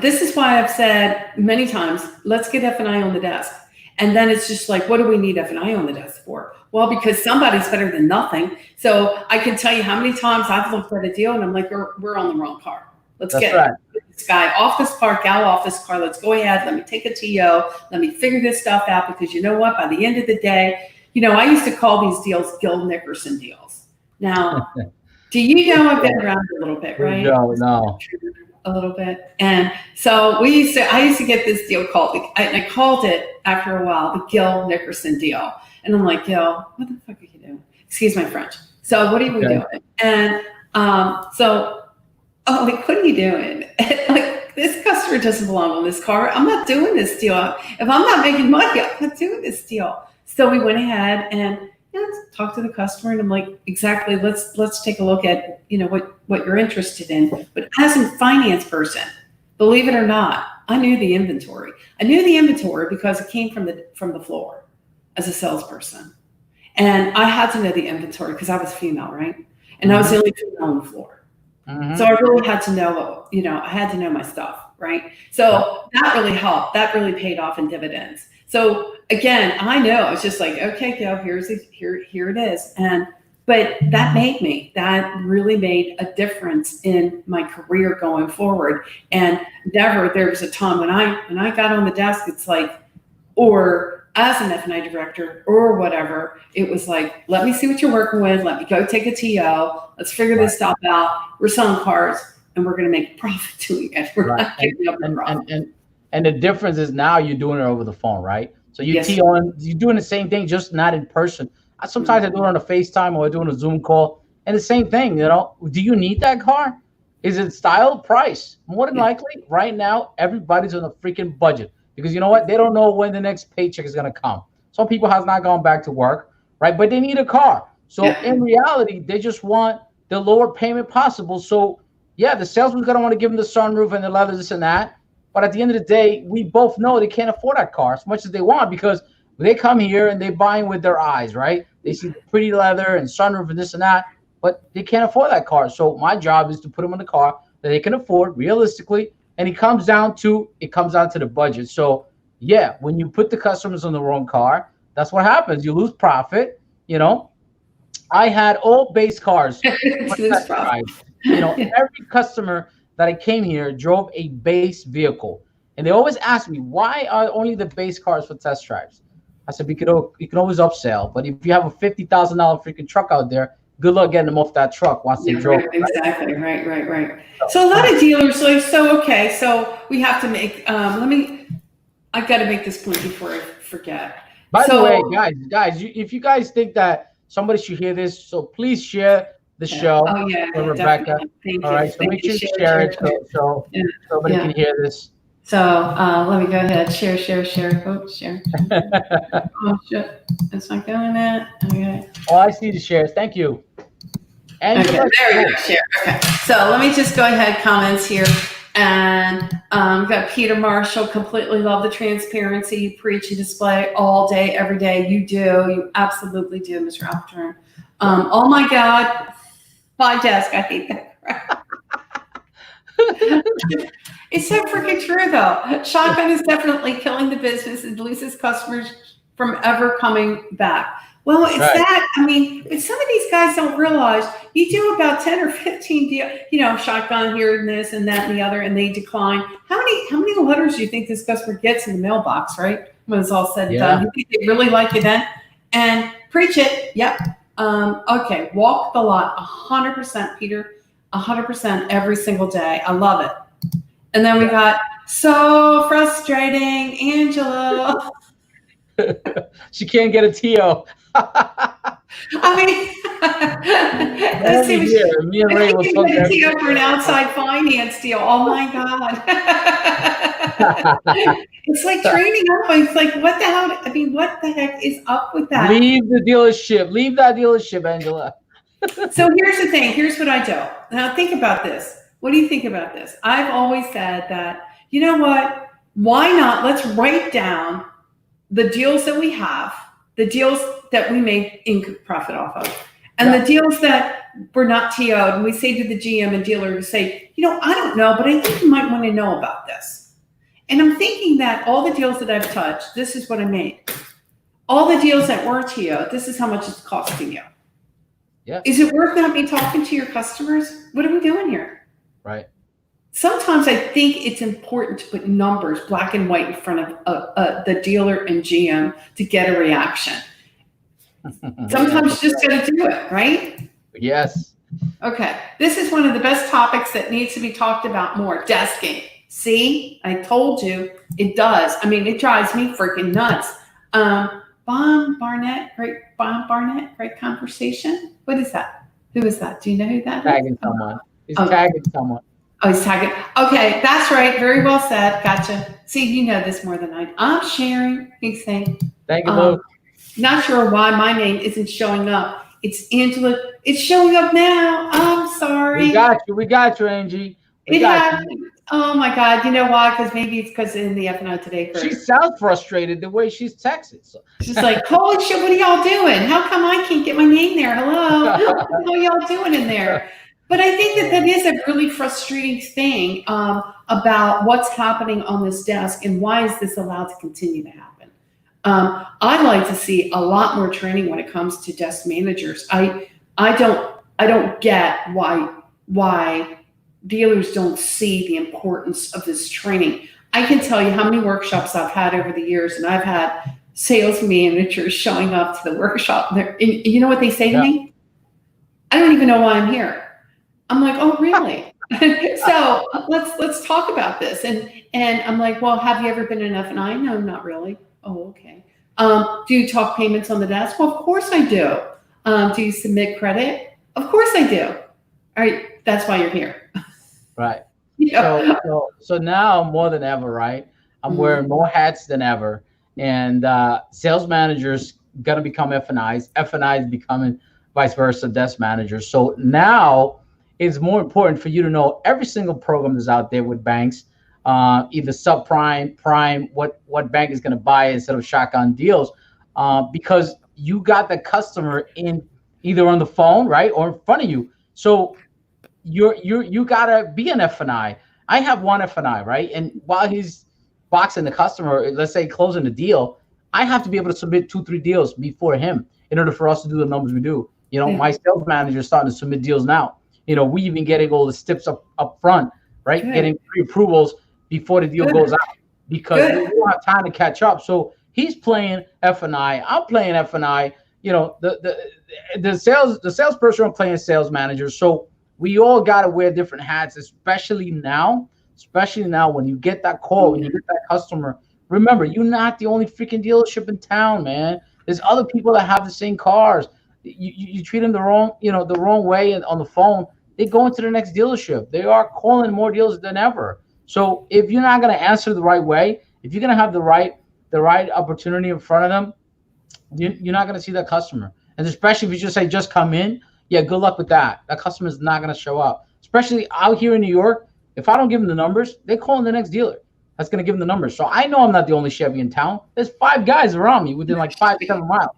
A: this is why I've said many times, let's get F&I on the desk. And then it's just like, what do we need F&I on the desk for? Well, because somebody's better than nothing. So I can tell you how many times I've looked at a deal and I'm like, we're on the wrong car. Let's get this guy off this car, gal off this car. Let's go ahead. Let me take a TO. Let me figure this stuff out, because you know what? By the end of the day, I used to call these deals Gil Nickerson deals. Now, do you know I've been around a little bit, right?
B: No.
A: A little bit. And so I used to get this deal called, I called it after a while, the Gil Nickerson deal. And I'm like, Gil, what the fuck are you doing? Excuse my French. So what are you doing? And like, what are you doing? Like, this customer doesn't belong on this car. I'm not doing this deal. If I'm not making money, I'm not doing this deal. So we went ahead and talked to the customer, and I'm like, exactly, let's take a look at, what you're interested in. But as a finance person, believe it or not, I knew the inventory. I knew the inventory because it came from the floor as a salesperson. And I had to know the inventory because I was female, right? And I was the only female on the floor. So I really had to know, I had to know my stuff, right? So that really helped. That really paid off in dividends. So again, I know it's just like, okay, Gil, here it is. But that really made a difference in my career going forward. And never, there was a time when I got on the desk, it's like, or as an F&I director or whatever, it was like, let me see what you're working with. Let me go take a TO. Let's figure this stuff out. We're selling cars and we're going to make a profit doing it. We're not giving up the profit.
B: And the difference is now you're doing it over the phone, right? So you're doing the same thing, just not in person. Sometimes I do it on a FaceTime or I do it on a Zoom call. And the same thing, do you need that car? Is it style, price? More than likely, right now, everybody's on a freaking budget. Because you know what? They don't know when the next paycheck is going to come. Some people has not gone back to work, right? But they need a car. So in reality, they just want the lower payment possible. So the salesman's going to want to give them the sunroof and the leather, this and that. But at the end of the day, we both know they can't afford that car as much as they want, because they come here and they're buying with their eyes, right? They see pretty leather and sunroof and this and that, but they can't afford that car. So my job is to put them in the car that they can afford realistically. And it comes down to the budget. So when you put the customers on the wrong car, that's what happens. You lose profit. I had all base cars. Every customer that I came here drove a base vehicle, and they always ask me, why are only the base cars for test drives? I said, you can always upsell, but if you have a $50,000 freaking truck out there, good luck getting them off that truck once they drove.
A: Exactly. Right. So a lot of dealers so we have to make, I got to make this point before I forget.
B: By the way, guys, if you guys think that somebody should hear this, so please share the show with Rebecca. All right, so make sure you share it so somebody can hear this.
A: So let me go ahead, share. Oh, share. Oh, shit. It's not going in. Okay.
B: Oh, I see the shares. Thank you. And
A: there we go. Share. Okay. So let me just go ahead, comments here. And got Peter Marshall, completely love the transparency you preach and display all day, every day. You do. You absolutely do, Mr. Patronn. Oh, my God. My desk. I hate that crap. It's so freaking true, though. Shotgun is definitely killing the business and loses customers from ever coming back. Well, it's that. I mean, some of these guys don't realize you do about 10 or 15 deals, Shotgun here and this and that and the other, and they decline. How many letters do you think this customer gets in the mailbox, right? When it's all said and done. You think they really like you then? And preach it. Yep. Okay. Walk the lot 100%, Peter. 100% every single day. I love it. And then we got so frustrating, Angela.
B: She can't get a TO.
A: I mean,
B: me and Ray was
A: a TO for an outside finance deal. Oh my God. It's like training up. It's like, what the hell? I mean, what the heck is up with that?
B: Leave the dealership. Leave that dealership, Angela.
A: So here's the thing. Here's what I do. Now think about this. What do you think about this? I've always said that, you know what? Why not? Let's write down the deals that we have, the deals that we make profit off of, and the deals that were not TO'd. And we say to the GM and dealer, we say, I don't know, but I think you might want to know about this. And I'm thinking that all the deals that I've touched, this is what I made. All the deals that were TO'd, this is how much it's costing you.
B: Yeah.
A: Is it worth not me talking to your customers? What are we doing here?
B: Right.
A: Sometimes I think it's important to put numbers black and white in front of the dealer and GM to get a reaction. Sometimes you just got to do it, right?
B: Yes.
A: Okay. This is one of the best topics that needs to be talked about more. Desking. See, I told you it does. I mean, it drives me freaking nuts. Bon Barnett, great conversation. What is that? Who is that? Do you know who that is?
B: Tagging someone. He's tagging someone.
A: Oh, he's tagging. Okay, that's right. Very well said. Gotcha. See, you know this more than I do. I'm sharing. He's saying.
B: Thank you, Luke.
A: Not sure why my name isn't showing up. It's Angela. It's showing up now. I'm sorry.
B: We got you, Angie.
A: It happened. Oh my God. You know why? Because maybe it's because in the F&O Today group.
B: She sounds frustrated the way she's texted. So.
A: She's like, holy shit, what are y'all doing? How come I can't get my name there? Hello? What are y'all doing in there? But I think that is a really frustrating thing about what's happening on this desk and why is this allowed to continue to happen. I'd like to see a lot more training when it comes to desk managers. I don't get why dealers don't see the importance of this training. I can tell you how many workshops I've had over the years, and I've had sales managers showing up to the workshop. And you know what they say to me? I don't even know why I'm here. I'm like, oh, really? So let's talk about this. And I'm like, well, have you ever been in F&I? No, not really. Oh, okay. Do you talk payments on the desk? Well, of course I do. Do you submit credit? Of course I do. All right, that's why you're here.
B: Right.
A: Yeah.
B: So now more than ever, right? I'm wearing more hats than ever, and sales managers gonna become F&Is. F&Is becoming vice versa desk managers. So now it's more important for you to know every single program that's out there with banks, either subprime, prime, what bank is gonna buy instead of shotgun deals, because you got the customer in either on the phone, right, or in front of you. So you gotta be an F&I. I have one F&I, right? And while he's boxing the customer, let's say closing the deal, I have to be able to submit 2-3 deals before him in order for us to do the numbers we do. My sales manager is starting to submit deals now. We even getting all the steps up front, right? Good. Getting pre-approvals before the deal goes out because we don't have time to catch up. So he's playing F&I. I'm playing F&I. The salesperson are playing sales manager. So we all got to wear different hats, especially now when you get that call, when you get that customer. Remember, you're not the only freaking dealership in town, man. There's other people that have the same cars. You treat them the wrong way on the phone, they go into the next dealership. They are calling more deals than ever. So if you're not going to answer the right way, if you're going to have the right opportunity in front of them, you're not going to see that customer. And especially if you just say, just come in, good luck with that. That customer is not going to show up. Especially out here in New York, if I don't give them the numbers, they call in the next dealer that's going to give them the numbers. So I know I'm not the only Chevy in town. There's 5 guys around me within like 5 to 7 miles.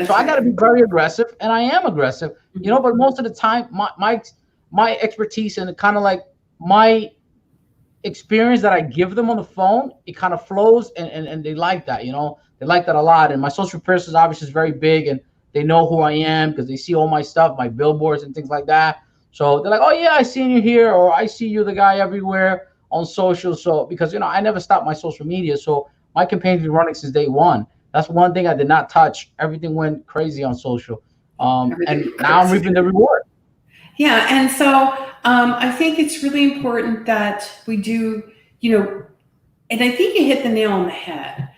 B: So I got to be very aggressive, and I am aggressive, but most of the time, my expertise and kind of like my experience that I give them on the phone, it kind of flows, and they like that, they like that a lot. And my social presence obviously is very big, and they know who I am because they see all my stuff, my billboards and things like that. So they're like, oh yeah, I seen you here, or I see you the guy everywhere on social. So because I never stopped my social media, so my campaign's been running since day one. That's one thing I did not touch. Everything went crazy on social. And now I'm reaping the reward.
A: Yeah. And so I think it's really important that we do, and I think you hit the nail on the head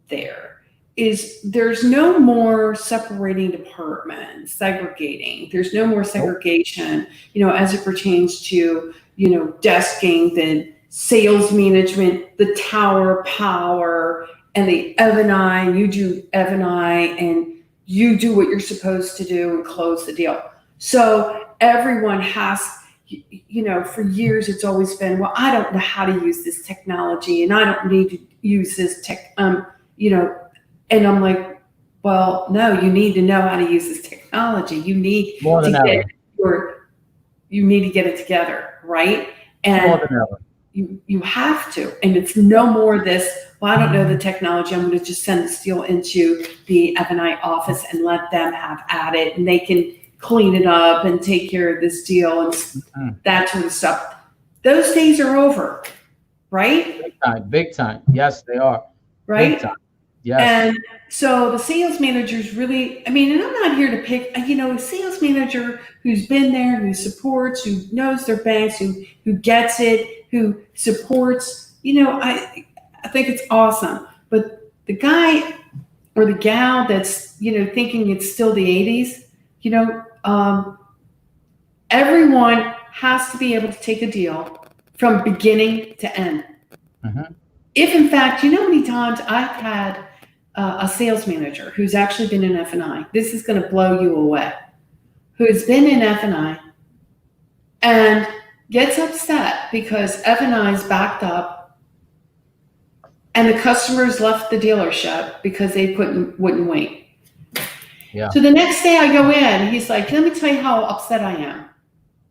A: there, is there's no more separating departments, segregating. There's no more segregation, as it pertains to, desking, the sales management, the tower power, and the F&I, you do F&I, and you do what you're supposed to do and close the deal. So everyone has, for years it's always been, well, I don't know how to use this technology, and I don't need to use this tech, and I'm like, well, no, you need to know how to use this technology. You need
B: More
A: to
B: than
A: get
B: ever.
A: you need to get it together, right? And
B: More than ever.
A: you have to, and it's no more this, well, I don't know the technology, I'm going to just send the steel into the F&I office and let them have at it, and they can clean it up and take care of this deal and that sort of stuff. Those days are over, right?
B: Big time. Yes, they are.
A: Right?
B: Big time. Yes.
A: And so the sales managers really, and I'm not here to pick, a sales manager who's been there, who supports, who knows their banks, who gets it, who supports, I think it's awesome. But the guy or the gal that's, thinking it's still the 80s, everyone has to be able to take a deal from beginning to end.
B: Mm-hmm.
A: If in fact, how many times I've had a sales manager who's actually been in F&I, this is going to blow you away, who has been in F&I and gets upset because F&I is backed up and the customers left the dealership because they wouldn't wait.
B: Yeah.
A: So the next day I go in, he's like, let me tell you how upset I am.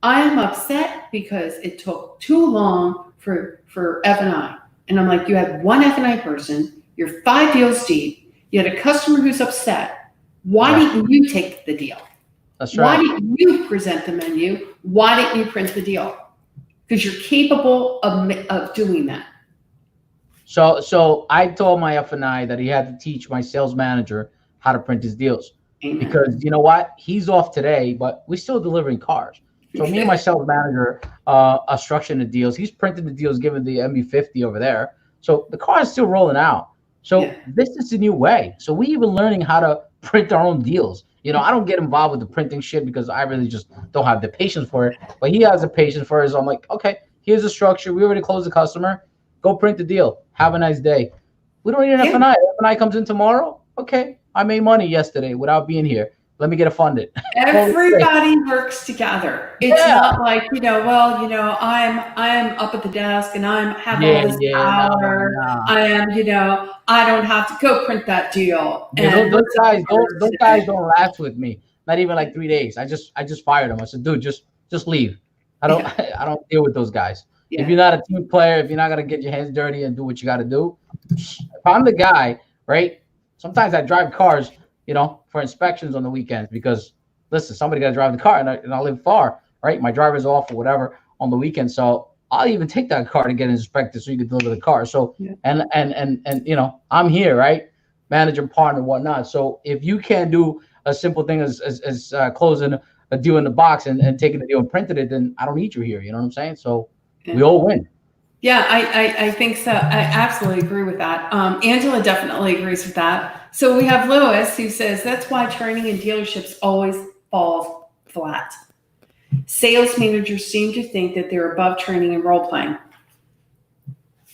A: I am upset because it took too long for F&I. And I'm like, you had one F&I person, you're 5 deals deep, you had a customer who's upset. Why didn't you take the deal?
B: That's right.
A: Why didn't you present the menu? Why didn't you print the deal? Because you're capable of doing that.
B: So I told my F&I that he had to teach my sales manager how to print his deals.
A: Amen.
B: Because you know what? He's off today, but we're still delivering cars. So me and my sales manager are structuring the deals. He's printing the deals, giving the MB50 over there. So the car is still rolling out. So this is the new way. So we even learning how to print our own deals. I don't get involved with the printing shit because I really just don't have the patience for it. But he has the patience for it. So I'm like, okay, here's the structure. We already closed the customer. Go print the deal. Have a nice day. We don't need an F&I. F&I comes in tomorrow. Okay, I made money yesterday without being here. Let me get it funded.
A: Everybody works together. It's not like, I'm up at the desk and I have all this power.
B: No.
A: I am, I don't have to go print that deal.
B: And those guys don't last with me. Not even like 3 days. I just fired them. I said, dude, just leave. I don't deal with those guys. Yeah. If you're not a team player, if you're not gonna get your hands dirty and do what you got to do, if I'm the guy, right? Sometimes I drive cars, for inspections on the weekends because, listen, somebody got to drive the car and I live far, right? My driver's off or whatever on the weekend. So I'll even take that car to get inspected so you can deliver the car. So, and I'm here, right? Manager, partner, whatnot. So if you can't do a simple thing as closing a deal in the box and taking the deal and printing it, then I don't need you here. You know what I'm saying? So we all win.
A: Yeah, I think so. I absolutely agree with that. Angela definitely agrees with that. So we have Lewis who says that's why training in dealerships always falls flat. Sales managers seem to think that they're above training and role playing.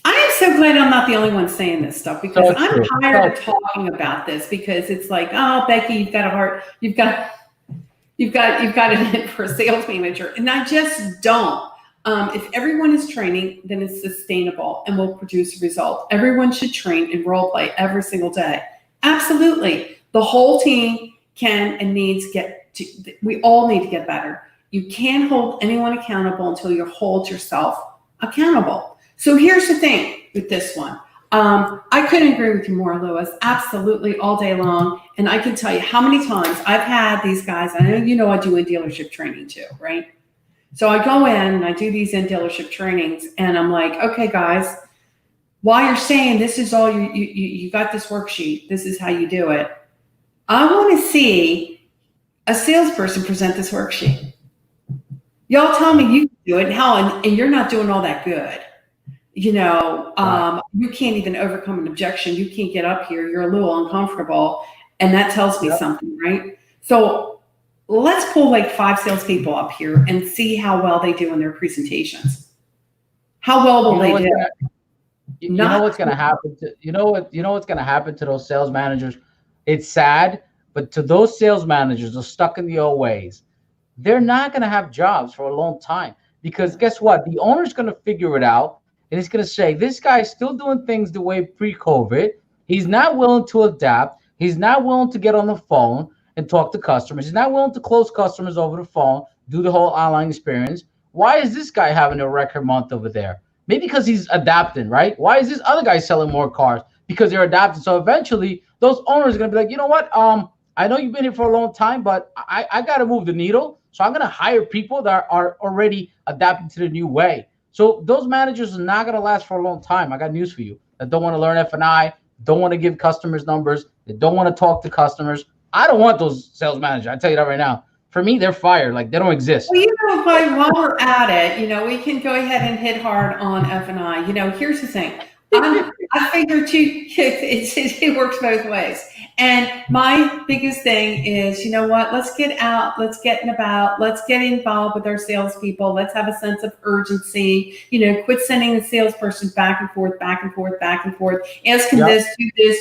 A: I am so glad I'm not the only one saying this stuff because I'm tired of talking about this because it's like, oh, Becky, you've got a heart, you've got it in for a sales manager, and I just don't. If everyone is training, then it's sustainable and will produce a result. Everyone should train and role play every single day. Absolutely. The whole team can and needs we all need to get better. You can't hold anyone accountable until you hold yourself accountable. So here's the thing with this one. I couldn't agree with you more, Lewis. Absolutely, all day long. And I can tell you how many times I've had these guys. I know I do a dealership training too, right? So I go in and I do these in dealership trainings and I'm like, okay, guys, while you're saying this is all you got this worksheet, this is how you do it. I want to see a salesperson present this worksheet. Y'all tell me you can do it and you're not doing all that good. You can't even overcome an objection. You can't get up here. You're a little uncomfortable. And that tells me something, right? So let's pull like 5 salespeople up here and see how well they do in their presentations. How well will they do?
B: You know what's going to happen what's going to happen to those sales managers? It's sad, but to those sales managers who are stuck in the old ways, they're not going to have jobs for a long time because guess what? The owner's going to figure it out, and he's going to say, this guy's still doing things the way pre-COVID. He's not willing to adapt. He's not willing to get on the phone and talk to customers. He's not willing to close customers over the phone, do the whole online experience. Why is this guy having a record month over there? Maybe because he's adapting, right? Why is this other guy selling more cars? Because they're adapting. So eventually, those owners are going to be like, you know what? I know you've been here for a long time, but I got to move the needle. So I'm going to hire people that are already adapting to the new way. So those managers are not going to last for a long time. I got news for you. That don't want to learn F&I, don't want to give customers numbers, they don't want to talk to customers. I don't want those sales managers. I tell you that right now. For me, they're fired. Like, they don't exist.
A: Well, while we're at it, we can go ahead and hit hard on F&I. Here's the thing. I figure too, it works both ways. And my biggest thing is, you know what? Let's get out. Let's get about. Let's get involved with our salespeople. Let's have a sense of urgency. Quit sending the salesperson back and forth, back and forth, back and forth. Ask him this,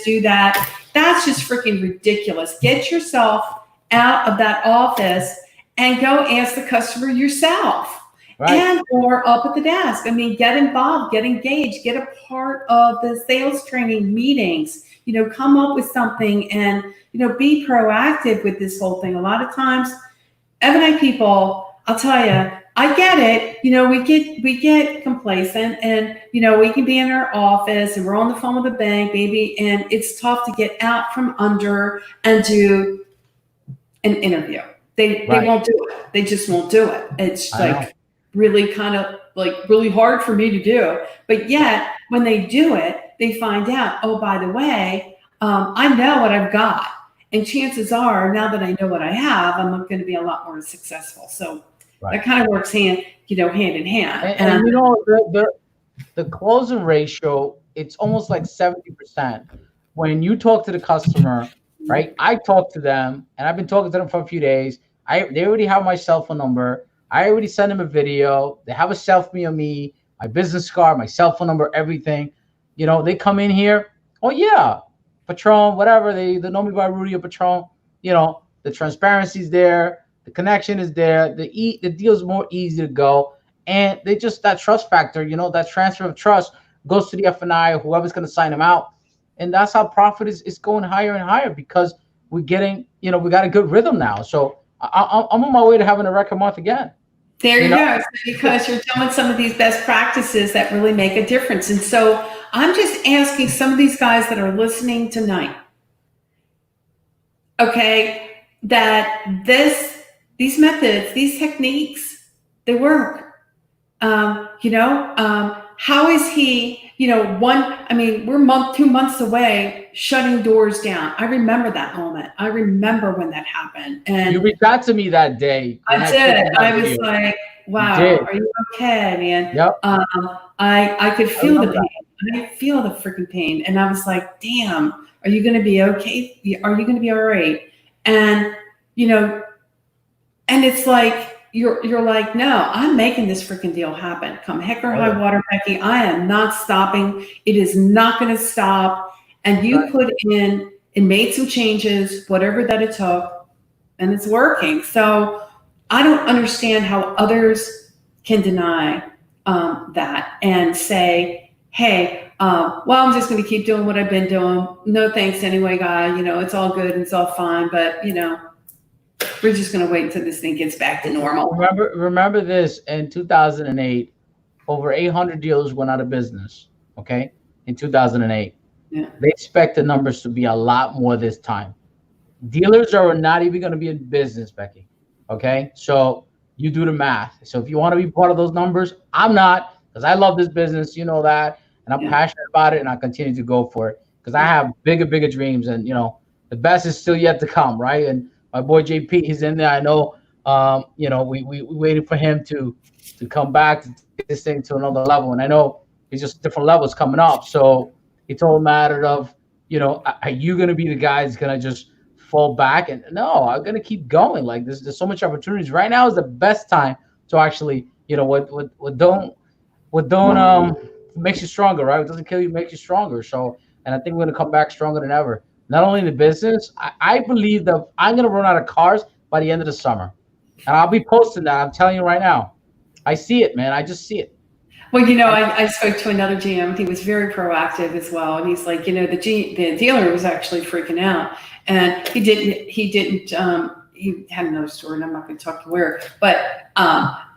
A: do that. That's just freaking ridiculous. Get yourself out of that office and go ask the customer yourself. Right. And or up at the desk. Get involved, get engaged, get a part of the sales training meetings, come up with something and, be proactive with this whole thing. A lot of times, F&I people, I'll tell you, I get it. We get complacent and, we can be in our office and we're on the phone with the bank, maybe, and it's tough to get out from under and do an interview. They won't do it. They just won't do it. It's really kind of really hard for me to do. But yet when they do it, they find out, oh, by the way, I know what I've got. And chances are, now that I know what I have, I'm going to be a lot more successful. So that kind of works hand in hand.
B: And the closing ratio, it's almost like 70%. When you talk to the customer, right? I talk to them, and I've been talking to them for a few days. They already have my cell phone number. I already sent them a video. They have a selfie of me, my business card, my cell phone number, everything. They come in here. Oh yeah, Patronn, whatever. They know me by Rudy or Patronn. The transparency's there, the connection is there. The deal's more easy to go, and they just that trust factor. That transfer of trust goes to the F&I or whoever's going to sign them out, and that's how profit is going higher and higher because we're getting. We got a good rhythm now. So I'm on my way to having a record month again.
A: There you go. Because you're doing some of these best practices that really make a difference. And so I'm just asking some of these guys that are listening tonight, okay, that these methods, these techniques, they work. How is he, we're 2 months away shutting doors down. I remember that moment. I remember when that happened. And
B: you reached out to me that day.
A: I did. I was like, wow, are you okay, man?
B: Yep.
A: I could feel the pain. I feel the freaking pain. And I was like, damn, are you going to be okay? Are you going to be all right? And, and it's like, you're like, no, I'm making this freaking deal happen. Come heck or high water, Becky. I am not stopping. It is not going to stop. And you put in and made some changes, whatever that it took, and it's working. So I don't understand how others can deny that and say, hey, I'm just going to keep doing what I've been doing. No thanks anyway, guy. It's all good and it's all fine. But, we're just going to wait until this thing gets back to normal.
B: Remember this, in 2008, over 800 dealers went out of business, okay, in 2008. Yeah. They expect the numbers to be a lot more this time. Dealers are not even going to be in business, Becky, okay? So you do the math. So if you want to be part of those numbers, I'm not, because I love this business, that, and I'm passionate about it, and I continue to go for it because I have bigger dreams, and, the best is still yet to come, right? And my boy JP, he's in there. I know, we waited for him to come back to take this thing to another level. And I know it's just different levels coming up. So it's all a matter of, are you going to be the guy that's going to just fall back? And no, I'm going to keep going. Like there's so much opportunities. Right now is the best time to actually, what don't makes you stronger, right? What doesn't kill you makes you stronger. So, and I think we're going to come back stronger than ever. Not only in the business, I believe that I'm going to run out of cars by the end of the summer. And I'll be posting that. I'm telling you right now. I see it, man. I just see it.
A: Well, I spoke to another GM. He was very proactive as well, and he's like, the dealer was actually freaking out, and he had another store, and I'm not going to talk to where, but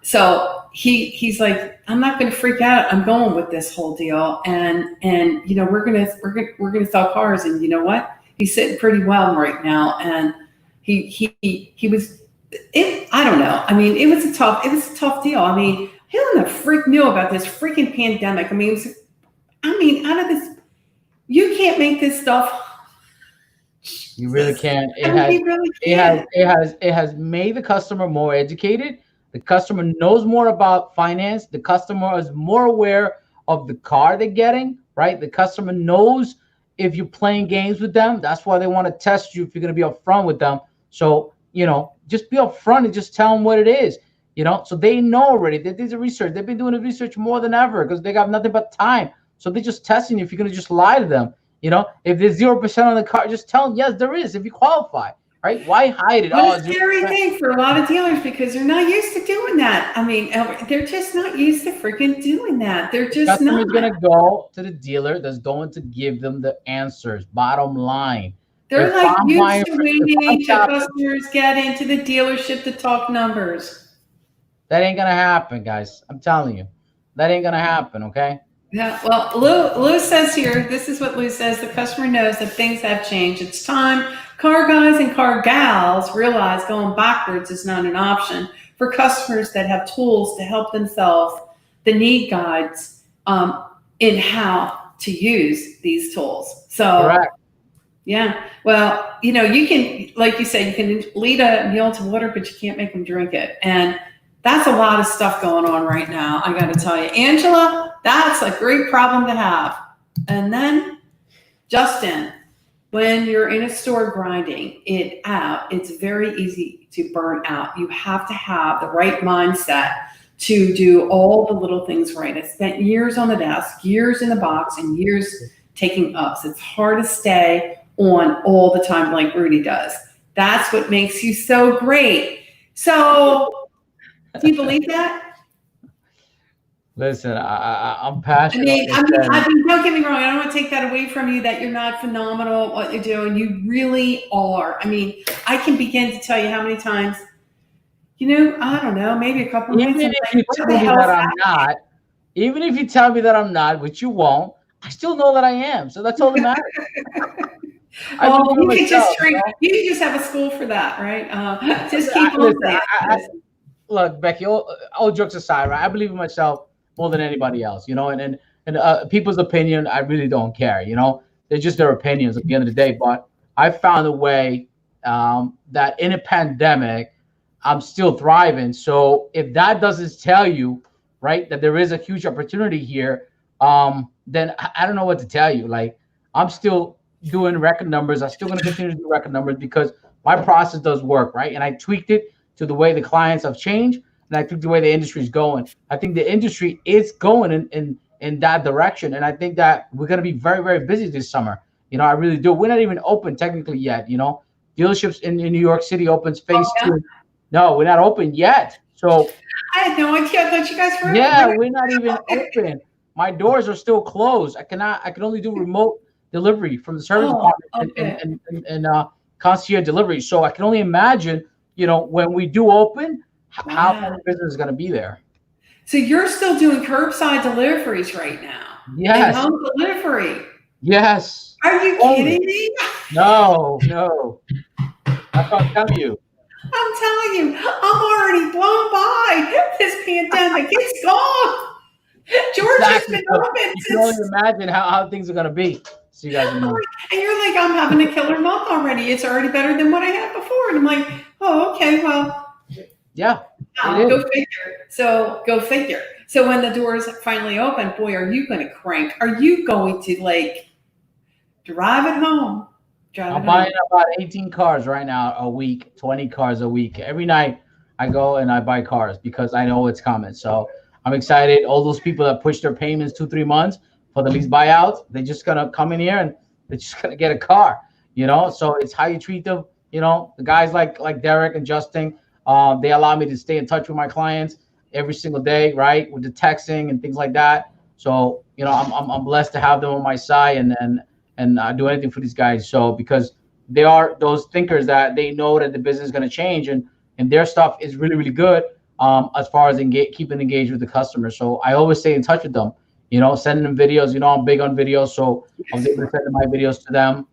A: so he's like, I'm not going to freak out. I'm going with this whole deal, and we're gonna sell cars, and you know what? He's sitting pretty well right now, and he was. I don't know. I mean, it was a tough deal. I mean, who in the freak knew about this freaking pandemic? Out of this, you can't make this stuff.
B: You really can't.
A: You really can't.
B: It has made the customer more educated. The customer knows more about finance. The customer is more aware of the car they're getting, right? The customer knows if you're playing games with them. That's why they want to test you if you're going to be upfront with them. So, just be upfront and just tell them what it is, so they know already. They did the research. They've been doing the research more than ever because they got nothing but time. So they're just testing you if you're going to just lie to them. If there's 0% on the car, just tell them, yes, there is, if you qualify, right? Why hide it?
A: What a scary thing for a lot of dealers because they're not used to doing that. I mean, they're just not used to freaking doing that. They're just
B: customer's
A: not.
B: Going to go to the dealer that's going to give them the answers. Bottom line.
A: They're like used to waiting till customers get into the dealership to talk numbers.
B: That ain't going to happen, guys. I'm telling you. That ain't going to happen, okay?
A: Yeah, well, Lou says here, this is what Lou says, the customer knows that things have changed. It's time car guys and car gals realize going backwards is not an option for customers that have tools to help themselves, the need guides in how to use these tools. So,
B: correct.
A: Yeah, well, you can, like you said, you can lead a mule to water, but you can't make them drink it. And that's a lot of stuff going on right now, I got to tell you. Angela, that's a great problem to have. And then, Justin, when you're in a store grinding it out, it's very easy to burn out. You have to have the right mindset to do all the little things right. I spent years on the desk, years in the box, and years taking ups. It's hard to stay on all the time like Rudy does. That's what makes you so great. So, do you believe that?
B: Listen, I'm passionate.
A: Don't get me wrong. I don't want to take that away from you that you're not phenomenal at what you're doing. You really are. I mean, I can begin to tell you how many times, I don't know, maybe a couple minutes.
B: Even if you tell me that I'm not, even if you tell me that I'm not, which you won't, I still know that I am. So that's all that matters.
A: You just have a school for that, right? Just keep on saying.
B: Look, Becky, all jokes aside, right? I believe in myself more than anybody else, and people's opinion, I really don't care, they're just their opinions at the end of the day. But I found a way that in a pandemic, I'm still thriving. So if that doesn't tell you, right, that there is a huge opportunity here, then I don't know what to tell you. Like, I'm still doing record numbers. I'm still going to continue to do record numbers because my process does work, right? And I tweaked it to the way the clients have changed, and I think the way the industry is going. I think the industry is going in that direction, and I think that we're going to be very, very busy this summer. I really do. We're not even open technically yet. Dealerships in New York City opens phase 2. No, we're not open yet. So
A: I had no idea that you guys were.
B: Yeah, we're not even open. My doors are still closed. I can only do remote delivery from the service department and concierge delivery. So I can only imagine, when we do open, how much business is going to be there.
A: So you're still doing curbside deliveries right now?
B: Yes.
A: And home delivery?
B: Yes.
A: Are you kidding me?
B: No. That's what I'm telling you.
A: I'm telling you, I'm already blown by this pandemic. It's gone. Georgia's been open since.
B: You can only imagine how things are going to be. So you guys know.
A: And you're like, I'm having a killer month already. It's already better than what I had before. And I'm like, oh, okay, well.
B: Yeah.
A: Go figure. So when the doors finally open, boy, are you going to crank? Are you going to drive it home?
B: I'm buying about 18 cars right now a week, 20 cars a week. Every night I go and I buy cars because I know it's coming. So I'm excited. All those people that push their payments 2-3 months for the lease buyouts, they're just going to come in here and they're just going to get a car, So it's how you treat them. The guys like Derek and Justin, they allow me to stay in touch with my clients. every single day, right? With the texting and things like that. So, I'm blessed to have them on my side and do anything for these guys. So, because they are those thinkers that they know that the business is going to change, and their stuff is really, really good, as far as keeping engaged with the customer. So I always stay in touch with them, sending them videos. I'm big on videos. So I was able to send my videos to them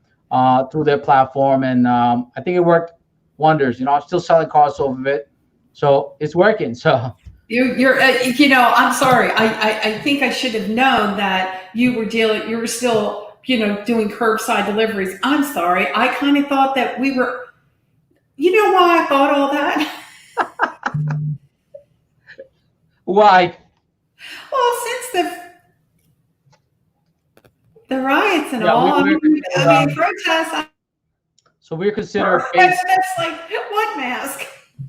B: through their platform. And I think it worked wonders. I'm still selling cars off of it. So it's working. So
A: I'm sorry. I think I should have known that you were still, doing curbside deliveries. I'm sorry. I kind of thought that we were, why I thought all that?
B: why?
A: Well, since the riots and
B: Yeah,
A: all,
B: we
A: protests,
B: so we're considered
A: that's like, what mask?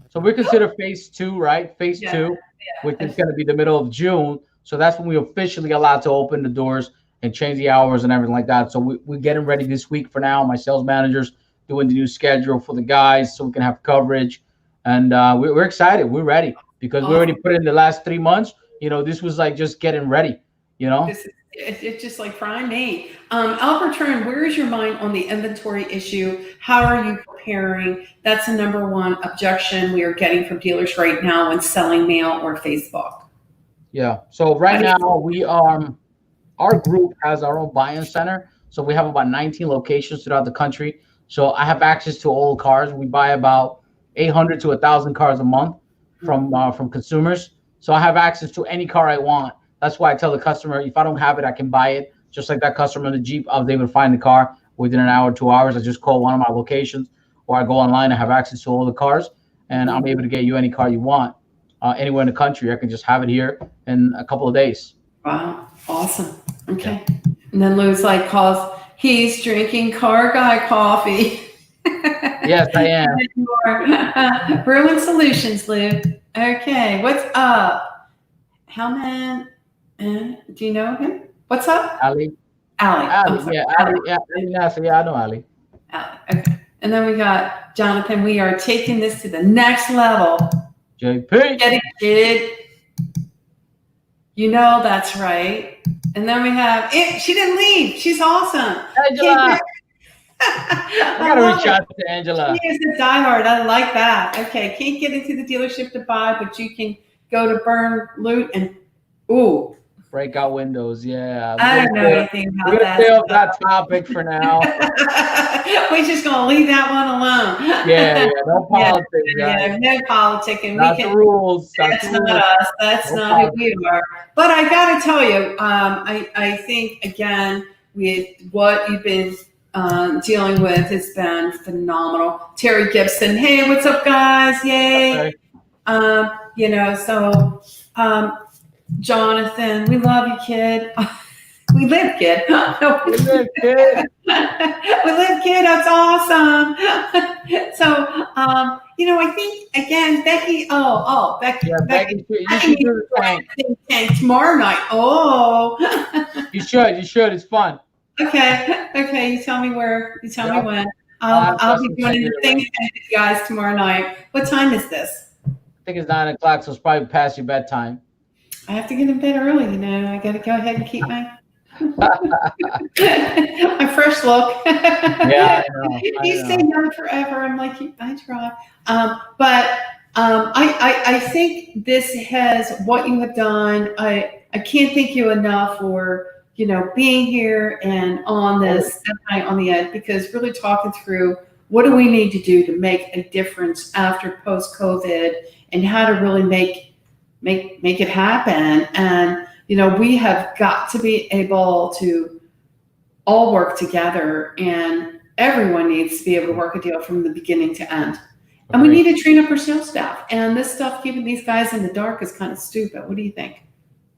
B: So we're considered phase 2, right? Phase
A: Yeah,
B: 2, which is going to be the middle of June. So that's when we officially allowed to open the doors and change the hours and everything like that. So we're getting ready this week for now. My sales managers doing the new schedule for the guys so we can have coverage. And we're excited. We're ready because we already put in the last 3 months. This was like just getting ready,
A: It's just like prime me. Patronn, where is your mind on the inventory issue? How are you preparing? That's the number one objection we are getting from dealers right now when selling mail or Facebook.
B: Yeah. So right now our group has our own buy-in center. So we have about 19 locations throughout the country. So I have access to all cars. We buy about 800 to 1,000 cars a month from consumers. So I have access to any car I want. That's why I tell the customer, if I don't have it, I can buy it. Just like that customer in the Jeep, I was able to find the car within an hour, 2 hours. I just call one of my locations, or I go online. I have access to all the cars, and I'm able to get you any car you want anywhere in the country. I can just have it here in a couple of days.
A: Wow, awesome. Okay. Yeah. And then Lou's like he's drinking car guy coffee.
B: Yes, I am.
A: Brewing Solutions, Lou. Okay, what's up? How many? Do you know him? What's up?
B: Ali.
A: Ali.
B: Yeah, Ali. Yeah, I know Ali.
A: Ali. Okay. And then we got Jonathan. We are taking this to the next level.
B: JP.
A: Get it, kid. That's right. And then we have it. She didn't leave. She's awesome.
B: Angela. I gotta reach out to Angela.
A: She is a diehard. I like that. Okay, can't get into the dealership to buy, but you can go to burn, loot, and
B: break out windows. Yeah,
A: I don't know anything about that.
B: We're gonna stay off that topic for now.
A: We're just gonna leave that one alone.
B: Yeah, no politics.
A: Yeah, no politicking.
B: That's the rules.
A: That's not us. That's not who we are. But I gotta tell you, I think again with what you've been dealing with has been phenomenal. Terry Gibson, hey, what's up, guys? Yay!
B: Okay.
A: Jonathan, we love you, kid. We live, kid.
B: We live, kid.
A: We live, kid. That's awesome. So, I think again, Becky. Becky.
B: Yeah, Becky. You should do the
A: tank tomorrow night. Oh.
B: You should. It's fun.
A: Okay. You tell me where. You tell me when. I'll be doing the thing with you guys tomorrow night. What time is this?
B: I think it's 9 o'clock, so it's probably past your bedtime.
A: I have to get in bed early, I got to go ahead and keep my my fresh look.
B: Yeah, I know.
A: You stay young forever. I'm like, I try. But I think this has what you have done. I can't thank you enough for being here and on this night on the edge, because really talking through what do we need to do to make a difference after post-COVID and how to really make it happen. And we have got to be able to all work together, and everyone needs to be able to work a deal from the beginning to end. And we need to train up our sales staff. And this stuff, keeping these guys in the dark, is kind of stupid. What do you think?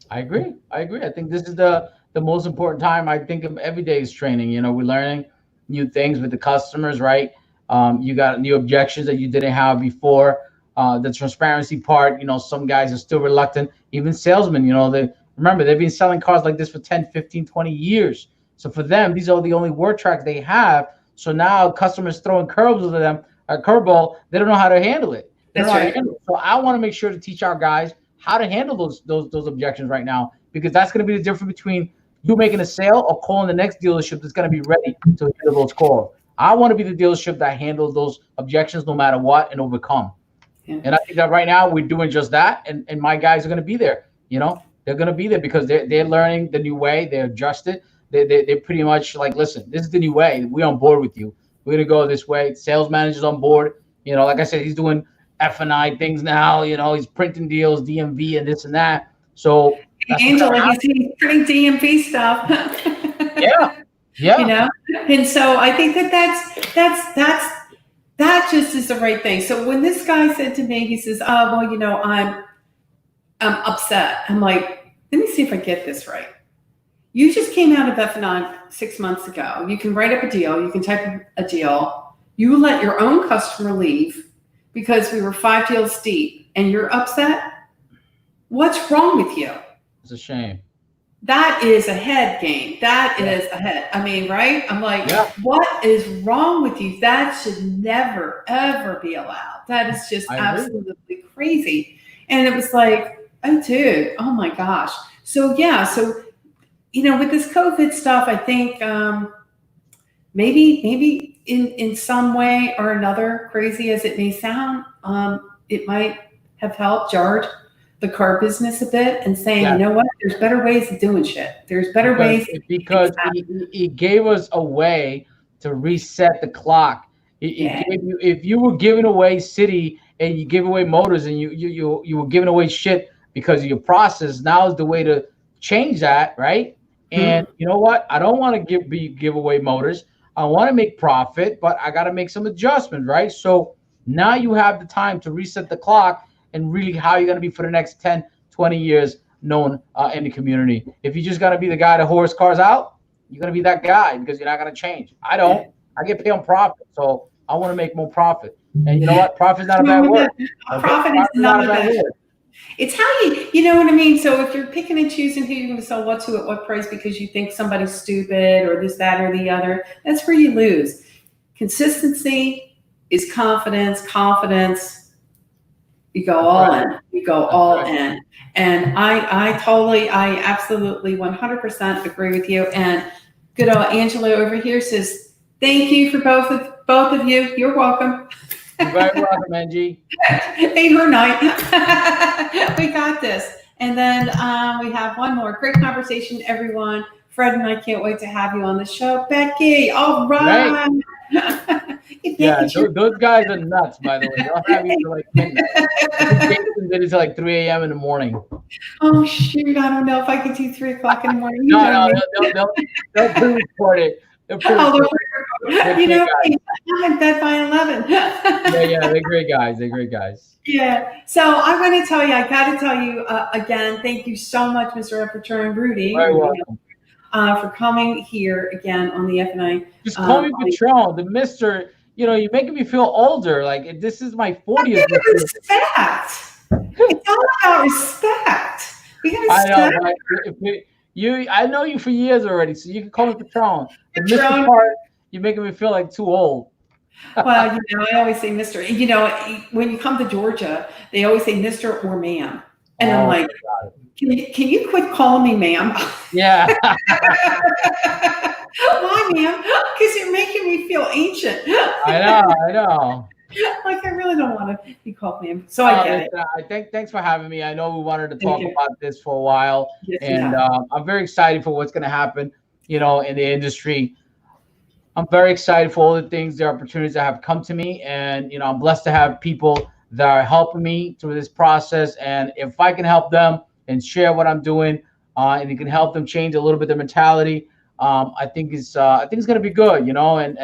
B: I agree. I think this is the most important time. I think of every day's training. We're learning new things with the customers, right? You got new objections that you didn't have before. The transparency part, some guys are still reluctant. Even salesmen, they've been selling cars like this for 10, 15, 20 years. So for them, these are the only word tracks they have. So now customers throwing curveballs at them, they don't know how to handle it. So I want to make sure to teach our guys how to handle those objections right now, because that's going to be the difference between you making a sale or calling the next dealership that's going to be ready to handle those calls. I want to be the dealership that handles those objections no matter what and overcome.
A: Yeah.
B: And I think that right now we're doing just that. And my guys are going to be there. They're going to be there because they're learning the new way. They're adjusted. They're pretty much like, listen, this is the new way. We're on board with you. We're going to go this way. Sales manager's on board. Like I said, he's doing F&I things now. He's printing deals, DMV, and this and that. So
A: Angela, he's printing DMV stuff.
B: Yeah.
A: And so I think that just is the right thing. So when this guy said to me, he says, "Oh, well, I'm upset." I'm like, let me see if I get this right. You just came out of F&I 6 months ago. You can write up a deal. You can type up a deal. You let your own customer leave because we were 5 deals deep, and you're upset. What's wrong with you?
B: It's a shame.
A: That is a head game. That is a head. I mean, right? I'm like, What is wrong with you? That should never, ever be allowed. That is just absolutely crazy. And it was like, oh, dude, oh my gosh. So, with this COVID stuff, I think maybe in some way or another, crazy as it may sound, it might have helped jarred the car business a bit and saying, you know what, there's better ways of doing shit. There's better ways.
B: Because he gave us a way to reset the clock. If you were giving away city and you give away motors and you were giving away shit because of your process, now is the way to change that, right? And you know what? I don't want to give away motors. I want to make profit, but I got to make some adjustments, right? So now you have the time to reset the clock and really how you're going to be for the next 10, 20 years known in the community. If you just got to be the guy that whores cars out, you're going to be that guy because you're not going to change. I don't. I get paid on profit, so I want to make more profit. And you know what? Profit's not a bad word.
A: Profit is not a bad word. It's how you know what I mean? So if you're picking and choosing who you're going to sell what to at what price because you think somebody's stupid or this, that, or the other, that's where you lose. Consistency is confidence. Confidence, you go all in. You go all in. And I absolutely 100% agree with you. And good old Angela over here says, thank you for both of you. You're welcome.
B: You're very welcome, Angie.
A: Ain't her night. We got this. And then we have one more. Great conversation, everyone. Fred and I can't wait to have you on the show. Becky, all right.
B: Those guys are nuts, by the way. They'll have you till like midnight. Jason did it till like 3 a.m. in the morning.
A: Oh, shoot. I don't know if I could do 3 o'clock in the morning.
B: They'll pre-record it. I'm
A: in bed by 11.
B: They're great guys.
A: Yeah. So I want to tell you, I got to tell you again, thank you so much, Mr. Patronn, Rudy.
B: Very welcome.
A: For coming here again on the F&I.
B: Just call me Patronn, the Mr. You're making me feel older. Like this is my 40th.
A: Respect. It's all about respect. We got respect.
B: I know you for years already, so you can call me Patronn. The Mr. part, you're making me feel like too old.
A: Well, I always say Mr. When you come to Georgia, they always say Mr. or ma'am. And I'm like, can you quit calling me ma'am?
B: Yeah.
A: Why, ma'am? Because you're making me feel ancient.
B: I know.
A: Like, I really don't want to be called ma'am. So I get it.
B: Thanks for having me. I know we wanted to talk about this for a while. Yes, and I'm very excited for what's going to happen, in the industry. I'm very excited for all the things, the opportunities that have come to me. And, I'm blessed to have people that are helping me through this process. And if I can help them and share what I'm doing, and it can help them change a little bit their mentality, I think it's going to be good, And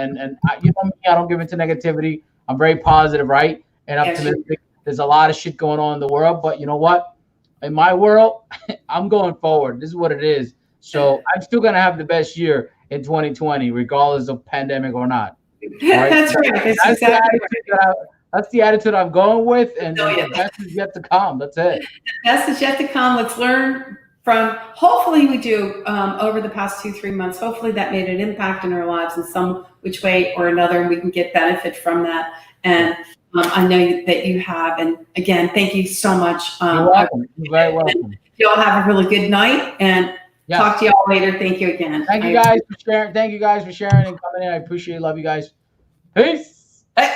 B: I don't give into negativity. I'm very positive, right? And optimistic. There's a lot of shit going on in the world, but you know what? In my world, I'm going forward. This is what it is. So I'm still going to have the best year in 2020, regardless of pandemic or not. Right?
A: That's right.
B: That's the attitude I'm going with, and the best is yet to come. That's it.
A: The best is yet to come. Let's learn from, hopefully we do over the past 2-3 months. Hopefully that made an impact in our lives in some which way or another, and we can get benefit from that. And I know that you have. And again, thank you so much.
B: You're welcome. You're very welcome.
A: Y'all have a really good night, and
B: Yes.
A: talk to y'all later. Thank you again.
B: Thank you guys for sharing. Thank you guys for sharing and coming in. I appreciate it. Love you guys. Peace.
A: Hey.